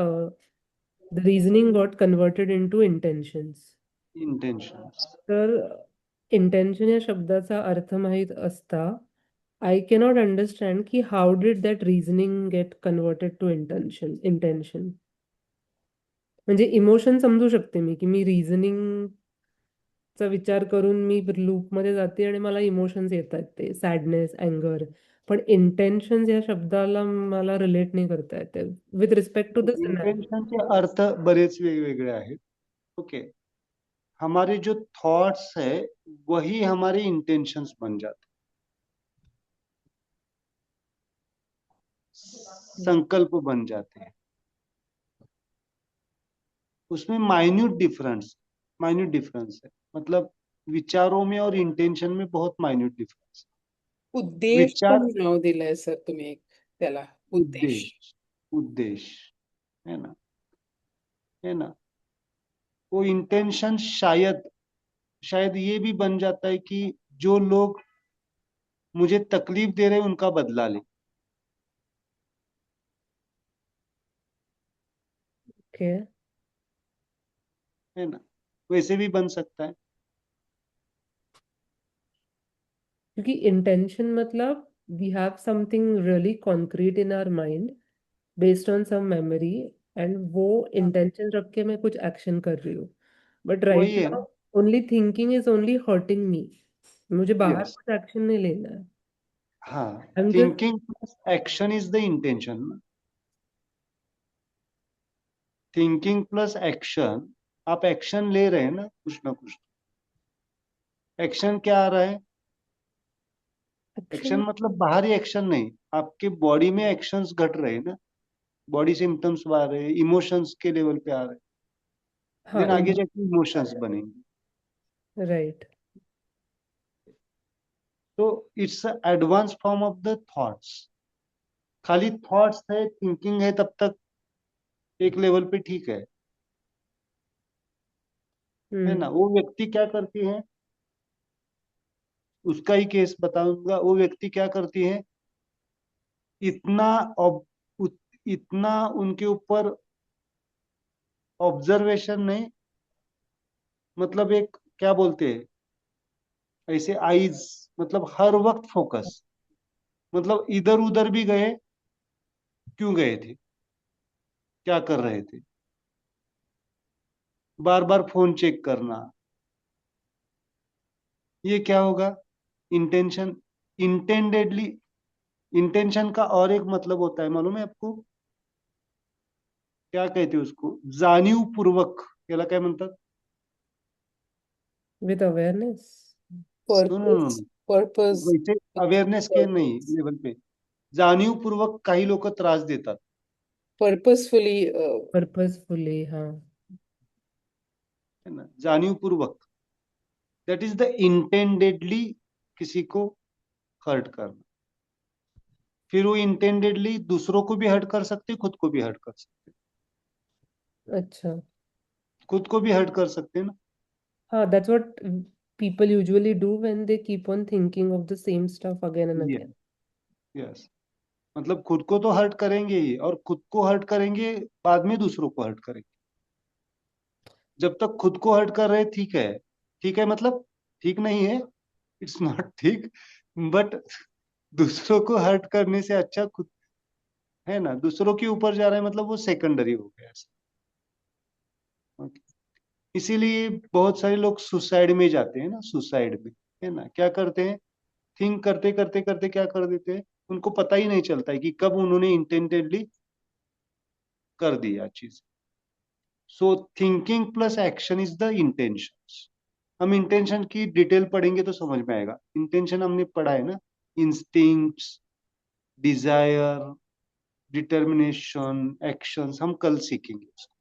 the reasoning got converted into intentions. Intention. तर इंटेन्शन या शब्दाचा अर्थ माहीत असता आय कॅनॉट अंडरस्टँड की how did that reasoning get converted to intention. म्हणजे इमोशन समजू शकते मी की मी रिझनिंगचा विचार करून मी लूपमध्ये जाते आणि मला इमोशन्स येतात, ते सॅडनेस, अँगर. पण इंटेन्शन्स या शब्दाला मला रिलेट नाही करता येते with respect to the scenario. इंटेन्शनचे अर्थ बरेच वेगवेगळे आहेत. ओके. हमारे जो थॉट्स है वही हमारे इंटेंशंस बन जाते, संकल्प बन जाते हैं. उसमें माइन्यूट डिफरेंस है. मतलब विचारों में और इंटेंशन में बहुत माइन्यूट डिफरेंस है. उद्देश विचार, पण नाव दिलंय सर तुम्ही एक त्याला, उद्देश. उद्देश, है ना, है ना. वो इंटेंशन शायद शायद ये भी बन जाता है कि जो लोग मुझे तकलीफ दे रहे हैं उनका बदला ले. ओके. है ना, वैसे भी बन सकता है. क्योंकि इंटेंशन मतलब we have something really concrete in our mind based on some memory, and वो इंटेंशन रख के मैं कुछ एक्शन कर रही हूँ, बट वही राइट है नाउ ना. Only thinking is only hurting me. मुझे बाहर यस, कुछ एक्शन नहीं लेना है। हाँ, I'm just thinking plus action is the intention. Thinking plus action, आप एक्शन ले रहे हैं ना कुछ ना कुछ। एक्शन क्या आ रहा है? Action action। मतलब बाहरी एक्शन नहीं, आपके बॉडी में एक्शंस घट रहे हैं ना, बॉडी सिम्टम्स आ रहे हैं, इमोशंस के लेवल पे आ रहे हैं, हाँ, देन आगे जाके इमोशंस बनेंगे। राइट। तो it's advance form of the thoughts. खाली थॉट्स है, थिंकिंग है, तब तक एक लेवल पे ठीक है ना। वो व्यक्ति क्या करती है, उसका ही केस बताऊंगा। वो व्यक्ति क्या करती है, इतना इतना उनके ऊपर ऑब्जर्वेशन नहीं, मतलब एक क्या बोलते हैं ऐसे आईज, मतलब हर वक्त फोकस, मतलब इधर उधर भी गए, क्यों गए थे, क्या कर रहे थे, बार बार फोन चेक करना, ये क्या होगा, इंटेंशन, इंटेंडेडली। इंटेंशन का और एक मतलब होता है, मालूम है आपको? क्या कहते उसको, जाणीवपूर्वक, याला काय म्हणतात? With awareness। No no no, purpose purpose वैसे अवेयरनेस के नहीं लेवल पे, जाणीवपूर्वक काही लोक त्रास देतात, पर्पसफुली Purposefully, हाँ। है ना, जाणीवपूर्वक। दैट इज द इंटेंडेडली किसी को हर्ट करना। फिर वो इंटेंडेडली दूसरों को भी हर्ट कर सकते, खुद को भी हर्ट कर सकते, अच्छा। खुद को भी हर्ट कर सकते हैं ना। हाँ, that's what people usually do when they keep on thinking of the same stuff again and again। Yes, मतलब खुद को तो हर्ट करेंगे ही, और खुद को हर्ट करेंगे, बाद में दूसरों को हर्ट करेंगे। जब तक खुद को हर्ट कर रहे ठीक है, ठीक है मतलब ठीक नहीं है, इट्स नॉट ठीक, बट दूसरों को हर्ट करने से अच्छा खुद, है ना, दूसरों के ऊपर जा रहा है मतलब वो सेकेंडरी हो गया। Okay? इसीलिए बहुत सारे लोग सुसाइड में जाते हैं ना, सुसाइड में, है ना, क्या करते हैं, थिंक करते करते करते क्या कर देते हैं, उनको पता ही नहीं चलता है कि कब उन्होंने इंटेंटेडली कर दिया चीज। सो thinking plus action is the intention. हम इंटेंशन की डिटेल पढ़ेंगे तो समझ में आएगा। इंटेंशन हमने पढ़ा है ना, इंस्टिंक्ट्स, डिजायर, डिटर्मिनेशन, एक्शंस, हम कल सीखेंगे उसको।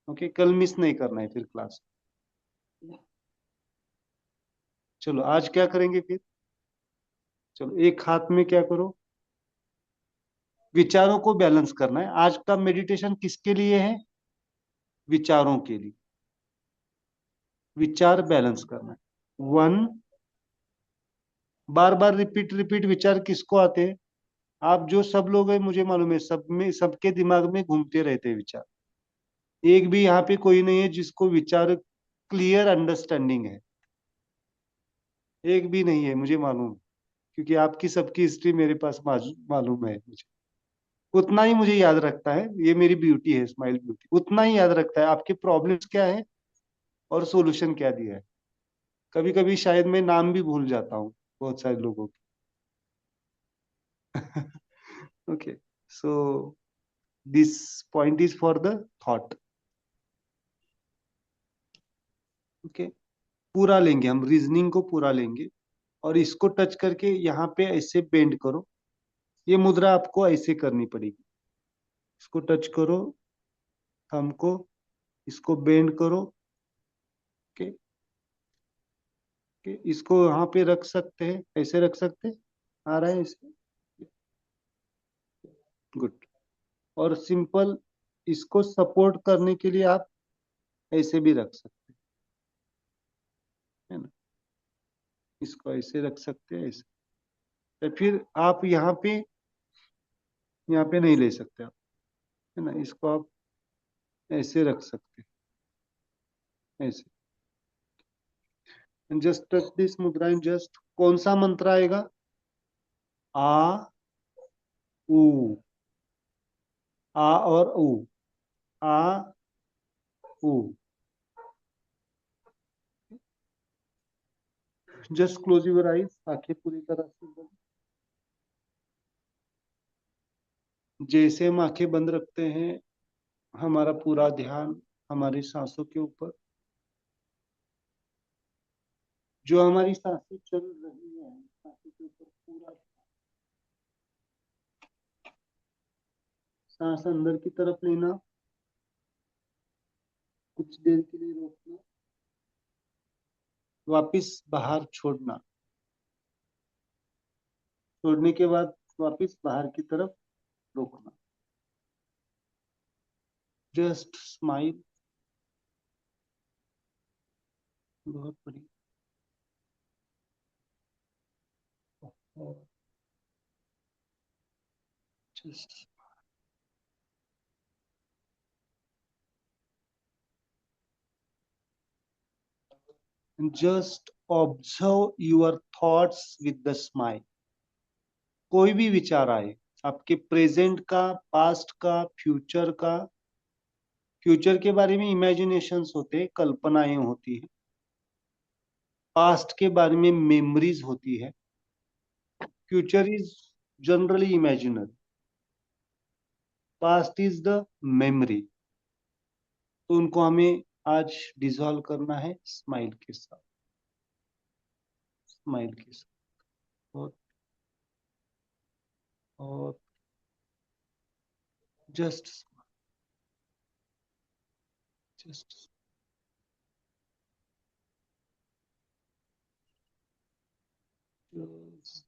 ओके, कल मिस नहीं करना है फिर क्लास। चलो आज क्या करेंगे फिर? चलो एक हाथ में क्या करो, विचारों को बैलेंस करना है। आज का मेडिटेशन किसके लिए है? विचारों के लिए। विचार बैलेंस करना है। वन, बार बार रिपीट रिपीट विचार किसको आते हैं? आप जो सब लोग हैं मुझे मालूम है, सब में, सबके दिमाग में घूमते रहते हैं विचार। एक भी यहाँ पे कोई नहीं है जिसको विचार क्लियर अंडरस्टैंडिंग है, एक भी नहीं है मुझे मालूम, क्योंकि आपकी सबकी हिस्ट्री मेरे पास मालूम है मुझे। उतना ही मुझे याद रखता है, ये मेरी ब्यूटी है, स्माइल ब्यूटी, उतना ही याद रखता है आपके प्रॉब्लम्स क्या है और सॉल्यूशन क्या दिया है। कभी कभी शायद मैं नाम भी भूल जाता हूँ बहुत सारे लोगों के। Okay, so this point is for the thought. Okay, पूरा लेंगे हम, रीजनिंग को पूरा लेंगे, और इसको टच करके यहाँ पे ऐसे बेंड करो। ये मुद्रा आपको ऐसे करनी पड़ेगी, इसको टच करो, थंब को, इसको बेंड करो। ओके, इसको यहाँ पे रख सकते हैं, ऐसे रख सकते हैं, आ रहा है इसे, गुड। और सिंपल इसको सपोर्ट करने के लिए आप ऐसे भी रख सकते हैं, है ना, इसको ऐसे रख सकते हैं, ऐसे। तो फिर आप यहाँ पे नहीं ले सकते आप, है ना, इसको आप ऐसे रख सकते हैं, ऐसे। जस्ट टच दिस मुद्रा एंड जस्ट, कौन सा मंत्र आएगा? आ, ऊ, आ और ऊ, आ, ऊ। जस्ट क्लोज योर आईज, आंखें पूरी तरह से बंद। जैसे हम आंखें बंद रखते हैं, हमारा पूरा ध्यान हमारी सांसों के ऊपर, जो हमारी सांसें चल रही है, सांसों के ऊपर पूरा सांस अंदर की तरफ लेना, कुछ देर के लिए रोकना, वापिस बाहर छोड़ना, छोड़ने के बाद वापिस बाहर की तरफ रोकना। Just smile. बहुत बढ़िया। और just just observe your thoughts with the smile। कोई भी विचार आए, आपके प्रेजेंट का, पास्ट का, फ्यूचर का, फ्यूचर के बारे में इमेजिनेशंस होते हैं, कल्पनाएं होती है, पास्ट के बारे में मेमोरीज होती है, future is generally imaginary, past is the memory. तो उनको हमें आज डिसॉल्व करना है स्माइल के साथ, स्माइल के साथ। और जस्ट जस्ट just